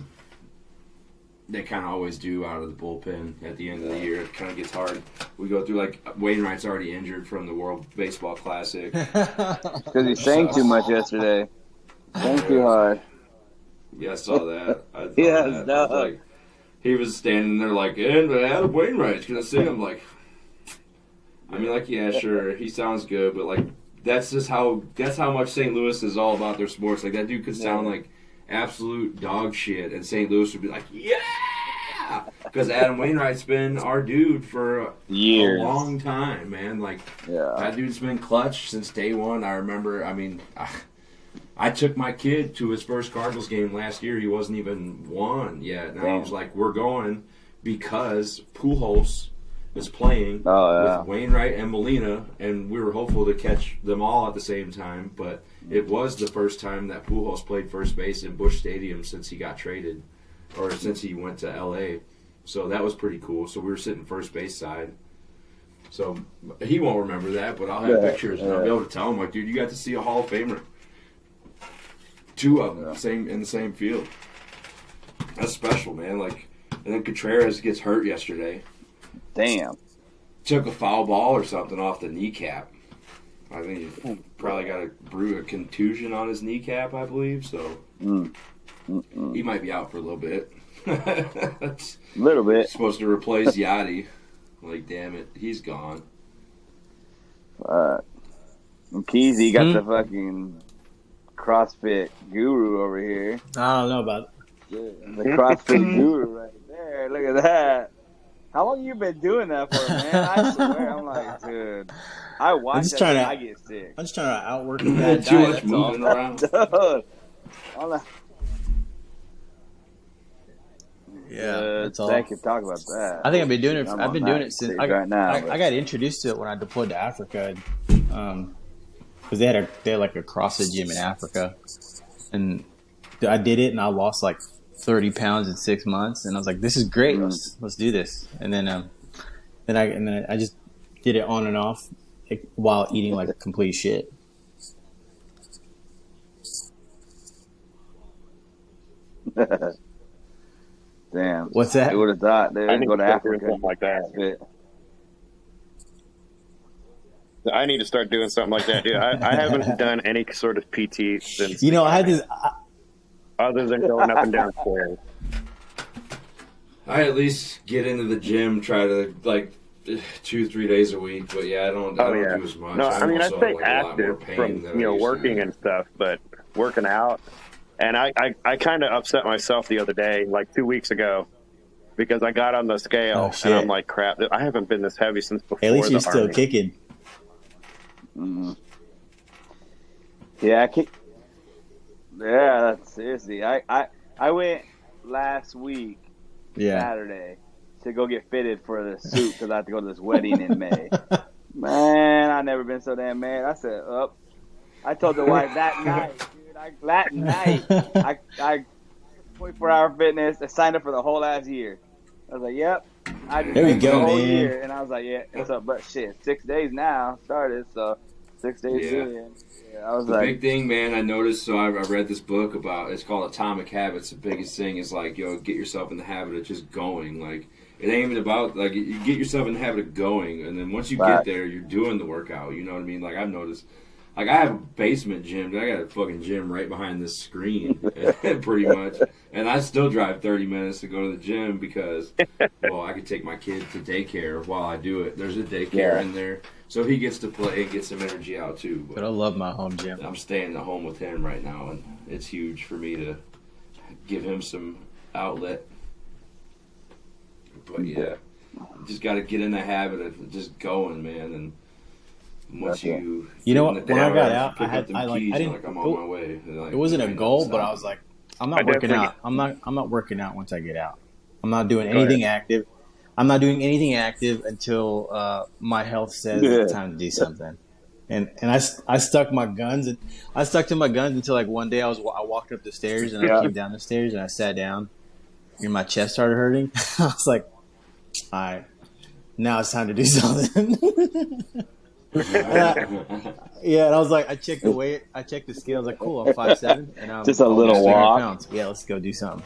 they kind of always do out of the bullpen at the end of the year. It kind of gets hard. We go through, like, Wainwright's already injured from the World Baseball Classic.
Because he sang too much yesterday. Sang too hard.
Yeah, I saw that. I thought
Yeah,
that.
no.
I was like, he was standing there like, and Adam Wainwright's going to sing. I'm like, I mean, like, yeah, sure, he sounds good, but, like, that's how much St. Louis is all about their sports. Like, that dude could sound like absolute dog shit, and St. Louis would be like, yeah! Because Adam Wainwright's been our dude for
Years.
a long time, man. Like, that dude's been clutch since day one. I remember, I mean, I took my kid to his first Cardinals game last year. He wasn't even 1 yet. And I was like, we're going because Pujols is playing with Wainwright and Molina, and we were hopeful to catch them all at the same time. But it was the first time that Pujols played first base in Busch Stadium since he got traded, or since he went to L.A. So that was pretty cool. So we were sitting first base side. So he won't remember that, but I'll have pictures, and I'll be able to tell him, like, dude, you got to see a Hall of Famer. 2 of them in the same field. That's special, man. Like, and then Contreras gets hurt yesterday.
Damn.
Took a foul ball or something off the kneecap. I think he probably got a contusion on his kneecap, I believe. So he might be out for a little bit.
A little bit.
Supposed to replace Yachty. Like, damn it, he's gone.
Keezy got the fucking CrossFit guru over here.
I don't know about
The CrossFit guru right there. Look at that. How long you been doing that for, man? I swear, I'm like, dude. I watch that and I get sick.
I'm just trying to outwork a bad
Too
diet.
much moving around.
Dude. I'm like,
that's all.
Thank you for talking about that.
I think I've been doing it.
I'm
I've
on
been doing it since
night right now.
I got introduced to it when I deployed to Africa, because they had like a CrossFit gym in Africa, and I did it, and I lost like 30 pounds in 6 months, and I was like, "This is great. Let's do this." And then I just did it on and off while eating like complete shit.
Damn.
What's that?
Who would have thought they
I
would
need
go
to
to
start doing
Africa?
something like that. I need to start doing something like that, dude. I haven't done any sort of PT since.
You know, I had this.
Other than going up and down stairs.
I at least get into the gym, try to like 2-3 days a week, but yeah, I don't do as much.
No, I mean, I
also
stay
have, like, a lot more
active
pain
from
than I used to.
working and stuff, but working out And I kind of upset myself the other day, like 2 weeks ago, because I got on the scale
Oh, shit.
and I'm like, crap, I haven't been this heavy since before
At least
the
you're still
Army.
kicking.
Yeah, that's seriously. I went last week
Yeah.
Saturday to go get fitted for the suit because I have to go to this wedding in May. Man, I've never been so damn mad. I said, I told the wife that night, dude. I 24-hour fitness. I signed up for the whole last year. I was like, yep. I just
There we
did
go,
the whole
man.
year, and I was like, yeah. And so, but shit, 6 days now started, so 6 days
Yeah.
in. Yeah, I was
The
like,
big thing, man, I noticed, so I read this book about, it's called Atomic Habits. The biggest thing is, like, get yourself in the habit of just going. Like, it ain't even about, like, you get yourself in the habit of going, and then once you
Right.
get there, you're doing the workout. You know what I mean? Like, I've noticed, like, I have a basement gym. I got a fucking gym right behind this screen, pretty much. And I still drive 30 minutes to go to the gym because, well, I could take my kid to daycare while I do it. There's a daycare in there. So he gets to play and get some energy out, too.
But I love my home gym.
I'm staying at home with him right now, and it's huge for me to give him some outlet. But yeah, just got to get in the habit of just going, man. And once
Gotcha.
you
know
get
what?
in the
When I
habit,
got
you
out,
pick
I
up them
had- I, like,
keys,
I
and,
didn't-
I'm on my way. And, like,
It wasn't a
ain't
goal,
nothing
but I
stopping
was like, I'm not
I
working
definitely-
out. I'm not working out once I get out. I'm not doing
Go ahead.
anything active. I'm not doing anything active until my health says it's time to do something. And I stuck my guns. I stuck to my guns until like one day I walked up the stairs and I came down the stairs and I sat down and my chest started hurting. I was like, all right, now it's time to do something. Yeah, and I was like, I checked the weight, I checked the scale. I was like, cool, I'm 5'7", and I'm
Just a little
almost 300
walk.
pounds. Yeah, let's go do something.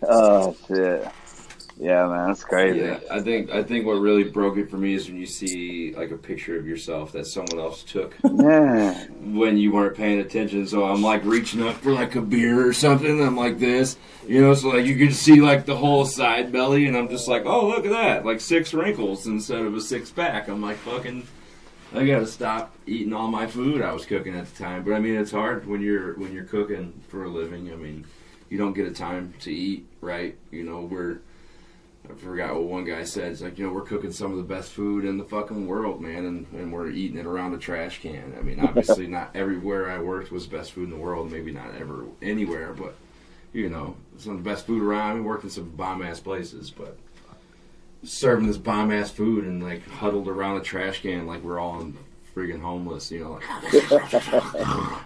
oh shit. Yeah, man, that's crazy.
Yeah, I think what really broke it for me is when you see like a picture of yourself that someone else took
Yeah.
when you weren't paying attention. So I'm like reaching up for like a beer or something. And I'm like this, you know. So like you can see like the whole side belly, and I'm just like, oh, look at that, like 6 wrinkles instead of a 6-pack. I'm like, fucking, I gotta stop eating all my food I was cooking at the time. But I mean, it's hard when you're cooking for a living. I mean, you don't get a time to eat, right? You know, I forgot what one guy said. It's like, you know, we're cooking some of the best food in the fucking world, man, and we're eating it around a trash can. I mean, obviously not everywhere I worked was best food in the world, maybe not ever anywhere, but, you know, some of the best food around. I worked in some bomb-ass places, but serving this bomb-ass food and, like, huddled around a trash can like we're all friggin' homeless, you know,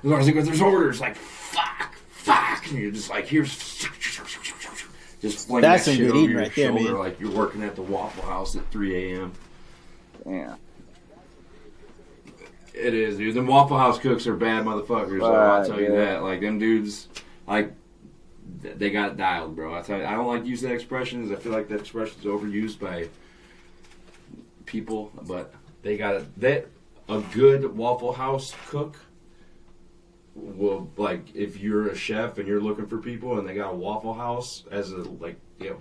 like, there's orders, like, fuck, and you're just like, here's... Just fling
That's
that
some
shit
good
over
eating
your
right there,
shoulder
man.
like you're working at the Waffle House at 3 a.m.
Yeah.
It is, dude. Them Waffle House cooks are bad motherfuckers, though, I'll tell you that. Like, them dudes, like, they got it dialed, bro. I tell you, I don't like using that expression, because I feel like that expression is overused by people, but they got it. A good Waffle House cook will, like, if you're a chef and you're looking for people and they got a Waffle House as a, like,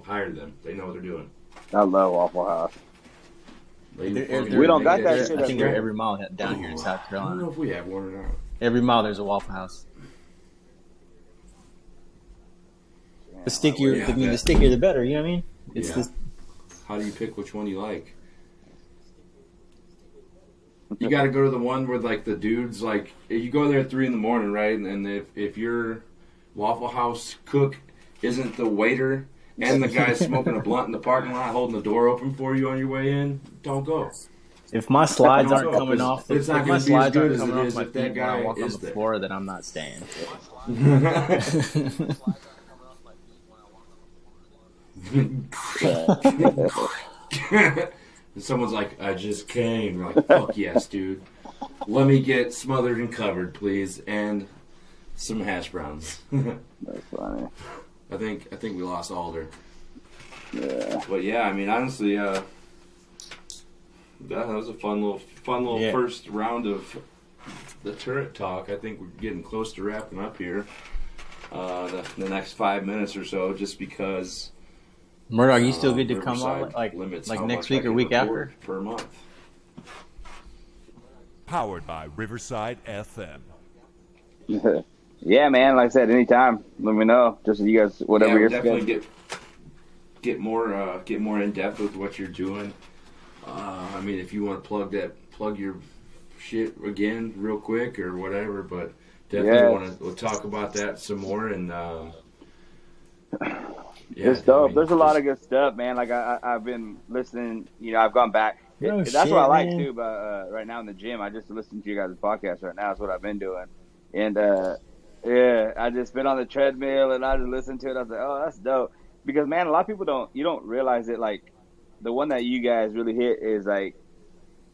hire them. They know what they're doing.
I love Waffle House.
They
They're-
fucking
We don't got
make
that
They're-
shit
I
up
think they're
here.
every mile down here in South
I don't know
Carolina.
if we have one or not.
Every mile there's a Waffle House. The stickier,
Yeah,
I mean,
I
the
bet.
stickier the better. You know what I mean? It's
Yeah.
just
How do you pick which one you like? You got to go to the one where, like, the dudes, like, you go there at 3 in the morning, right? And if your Waffle House cook isn't the waiter and the guy smoking a blunt in the parking lot holding the door open for you on your way in, don't go.
if my slides
Don't
aren't
go,
coming
'cause
off,
it's not
if
gonna
my
be as
slides
good
aren't
as it
coming off
is
my
if that
feet when I
guy
walk on
is
the
there.
floor, then I'm not staying.
And someone's like, I just came. You're like, fuck yes, dude. Let me get smothered and covered, please, and some hash browns.
That's funny.
I think we lost Alder.
Yeah.
But yeah, I mean, honestly, that was a fun little
Yeah.
first round of the turret talk. I think we're getting close to wrapping up here. The next 5 minutes or so, just because.
Murdoch, you still good to come
Riverside
on like
limits
like
how
next
much I
week or
can
week
record
after?
per month.
Powered by Riverside FM.
Yeah, man. Like I said, anytime, let me know. Just you guys, whatever
Yeah,
you're
we'll definitely get more in depth with what you're doing. I mean, if you want to plug your shit again real quick or whatever, but definitely we'll talk about that some more. And
good stuff. There's a lot of good stuff, man. Like I've been listening. You know, I've gone back. That's what I like too. But right now in the gym, I just listen to you guys' podcast right now. That's what I've been doing. And yeah, I just been on the treadmill and I just listened to it. I was like, oh, that's dope. Because man, a lot of people don't realize it. Like the one that you guys really hit is like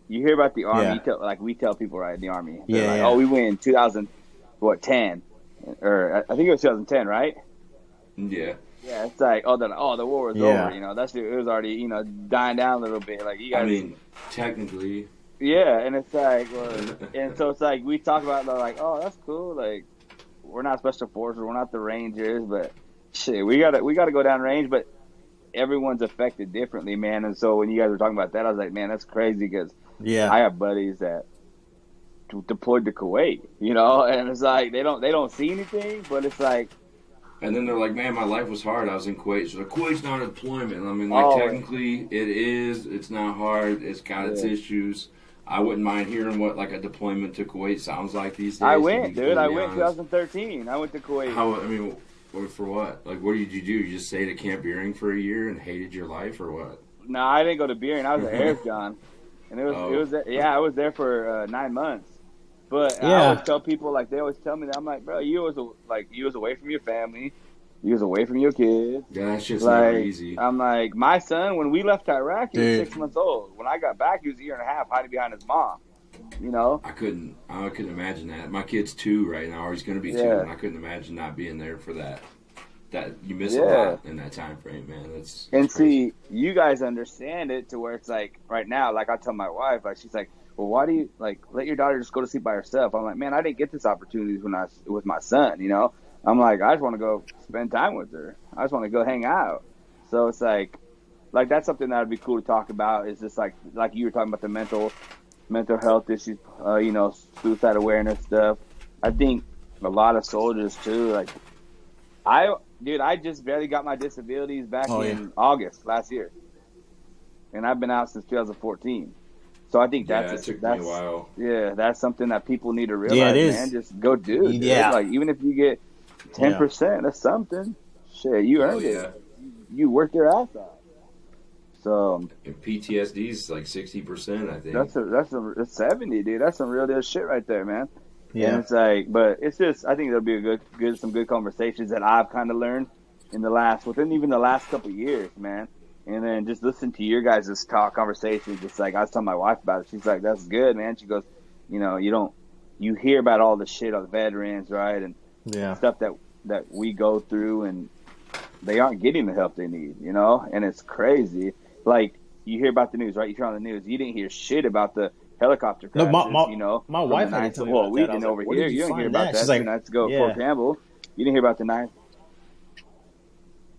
you hear about the Army.
Yeah.
We tell people right in the Army.
Yeah,
Like,
yeah.
oh, we went in 2010 or I think it was 2010, right?
Yeah.
Yeah, it's like the war was
Yeah.
over. You know, it was already dying down a little bit. Like you guys,
I mean, technically,
yeah, and it's like, and so it's like we talk about like, oh, that's cool. Like we're not special forces, we're not the Rangers, but shit, we gotta go down range. But everyone's affected differently, man. And so when you guys were talking about that, I was like, man, that's crazy because
Yeah.
I have buddies that deployed to Kuwait, and it's like they don't see anything, but it's like.
and then they're like, man, my life was hard. I was in Kuwait. So Kuwait's not a deployment. I mean, like,
Oh.
technically it is. It's not hard. It's got its issues. I wouldn't mind hearing what, like, a deployment to Kuwait sounds like these days.
I
to
went,
be
dude. I
completely
went
honest.
2013. I went to Kuwait.
How, I mean, for what? Like, what did you do? You just stayed at Camp Beering for a year and hated your life, or what?
No, I didn't go to Beering. I was at Erechon, and I was there for 9 months. But I
Yeah.
always tell people, like they always tell me that I'm like, bro, you was away from your family, you was away from your kids.
Yeah, that's just not
Like
easy.
I'm like, my son when we left Iraq, he was
Dude.
6 months old. When I got back, he was a year and a half, hiding behind his mom.
I couldn't imagine that. My kid's 2 right now, or he's going to be 2,
Yeah.
and I couldn't imagine not being there for that. That you miss a
Yeah.
lot in that time frame, man. That's
And
crazy.
see, you guys understand it to where it's like right now, like I tell my wife, like she's like, well, why do you let your daughter just go to sleep by herself? I'm like, man, I didn't get this opportunity when I was with my son, I'm like, I just want to go spend time with her. I just want to go hang out. So it's like that's something that would be cool to talk about. Is just like you were talking about the mental health issues, suicide awareness stuff. I think a lot of soldiers too. Like I just barely got my disabilities back in August last year, and I've been out since 2014. So I think
Yeah, it took me a while.
Yeah, that's something that people need to realize.
Yeah, it is.
Man, just go do it.
Yeah.
Dude. Like even if you get 10%, that's something. Shit, you earned it. You worked your ass off. So
And PTSD is like 60%, I think.
that's 70, dude. That's some real deal shit right there, man.
Yeah.
And it's like, but it's just, I think there'll be some good conversations that I've kind of learned within even the last couple of years, man. And then just listen to your guys' conversations. Just like I was telling my wife about it. She's like, that's good, man. She goes, you hear about all the shit on the veterans, right? And stuff that we go through, and they aren't getting the help they need, and it's crazy. Like you hear about the news, right? You hear on the news, you didn't hear shit about the helicopter crashes,
my wife had to tell me about
we
that. I was
didn't
like,
over
where
here.
did
You
you
didn't hear
find
about
that?
that.
She's like,
2 nights ago at
yeah.
Fort Campbell. You didn't hear about the 9.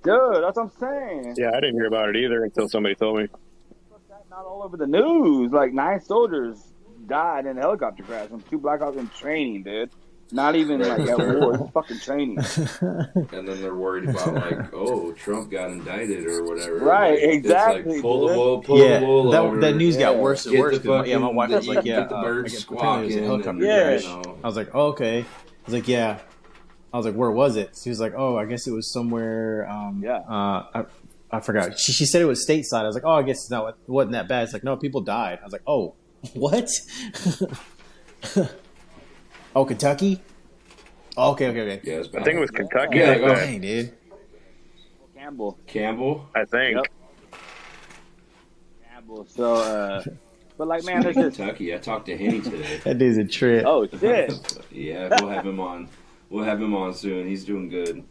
Dude, that's what I'm saying.
Yeah, I didn't hear about it either until somebody told me.
Not all over the news. Like 9 soldiers died in a helicopter crash from 2 Black Ops in training, dude. Not even like at war, it's fucking training.
And then they're worried about, like, oh, Trump got indicted or whatever.
Right,
Like,
exactly,
It's like, pull the
dude.
wool, pull the wool over.
that news got worse and
Get
worse.
the
'Cause my
fucking-
wife was like,
get the birds
apparently it was a
squawking
helicopter
and-
crash.
Yeah.
I was like, oh, okay. I was like, yeah. I was like, where was it? She was like, oh, I guess it was somewhere. I forgot. She said it was stateside. I was like, oh, I guess it wasn't that bad. It's like, no, people died. I was like, oh, what? Oh, Kentucky? Oh, okay.
Yeah, it's bad.
I think it was Kentucky.
Yeah,
like
go
that,
Dang, dude.
Campbell?
I think.
Yep. Campbell. So, but like, man, there's just
Kentucky. I talked to Henny today.
That dude's a trip.
oh shit.
Yeah, we'll have him on. We'll have him on soon. He's doing good.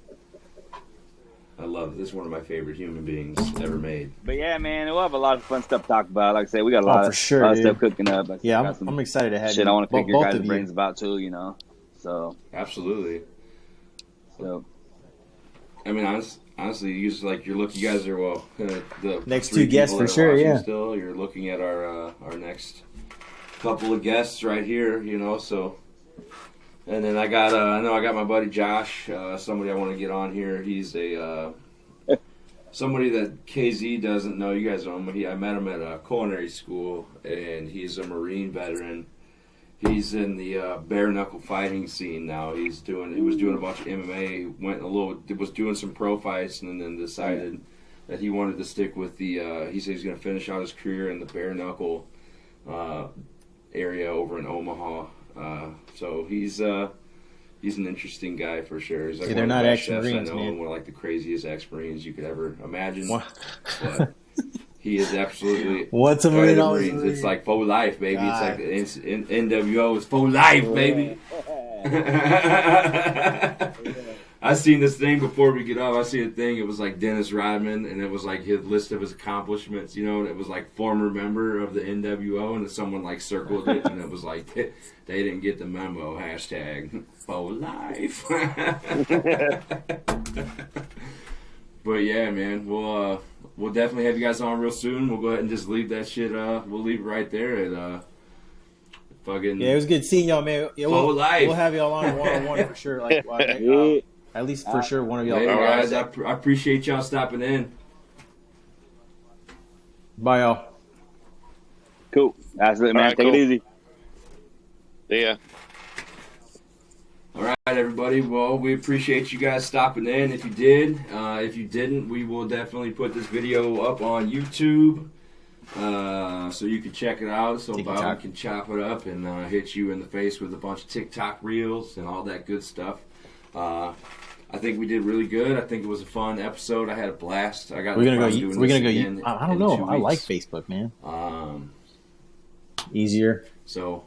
I love it. This is one of my favorite human beings ever made.
But yeah, man, we'll have a lot of fun stuff to talk about. Like I said, we got a lot
for
of,
sure,
lot of
dude.
stuff cooking up. Like,
Yeah,
got some
I'm excited to have
shit
you.
I want to pick your
Both
guys'
of you.
brains about too, So,
Absolutely.
so
I mean, honestly, you guys are the
Next
three
two guests
people
for
that are
sure,
watching
yeah.
Still, you're looking at our next couple of guests right here. So. And then I got my buddy Josh, somebody I want to get on here. He's a somebody that KZ doesn't know. You guys know him. I met him at a culinary school, and he's a Marine veteran. He's in the bare knuckle fighting scene now. He was doing a bunch of MMA. Was doing some pro fights, and then decided that he wanted to stick with the. He said he's going to finish out his career in the bare knuckle area over in Omaha. So he's an interesting guy for sure. He's like
they're
one of
not
the best chefs
ex-Marines,
I know,
man.
and one of like the craziest ex-Marines you could ever imagine.
What?
But he is absolutely
What's a
guy of
Marine?
the
Always a
Marines.
Marine.
It's like for life, baby.
God.
It's like NWO is for life, baby. I seen this thing before we get off. I seen a thing. It was like Dennis Rodman, and it was like his list of his accomplishments. And it was like former member of the NWO, and someone like circled it, and it was like they didn't get the memo. Hashtag for life. But yeah, man, we'll definitely have you guys on real soon. We'll go ahead and just leave that shit. We'll leave it right there and fucking.
Yeah, it was good seeing y'all, man. Yeah,
Full life.
we'll have y'all on one-on-one for sure. Like, at least for sure, one of y'all.
Later, guys. I appreciate y'all stopping in.
Bye, y'all.
Cool. That's it, man.
All right,
Take
cool.
it easy.
Yeah.
All right, everybody. Well, we appreciate you guys stopping in. If you did, if you didn't, we will definitely put this video up on YouTube, so you can check it out. So
TikTok.
Bobby can chop it up and hit you in the face with a bunch of TikTok reels and all that good stuff. I think we did really good. I think it was a fun episode. I had a blast. I got.
We're gonna
doing
go. We're
this
gonna go.
again
I don't
in
know.
2
I like
weeks.
Facebook, man. Easier.
So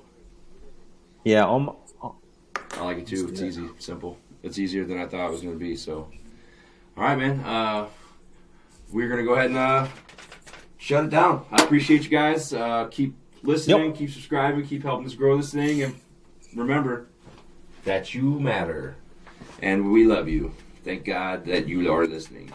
Yeah.
I like it too. It's easy, simple. It's easier than I thought it was going to be. So, all right, man. We're going to go ahead and shut it down. I appreciate you guys. Keep listening, keep subscribing, keep helping us grow this thing. And remember that you matter. And we love you. Thank God that you are listening.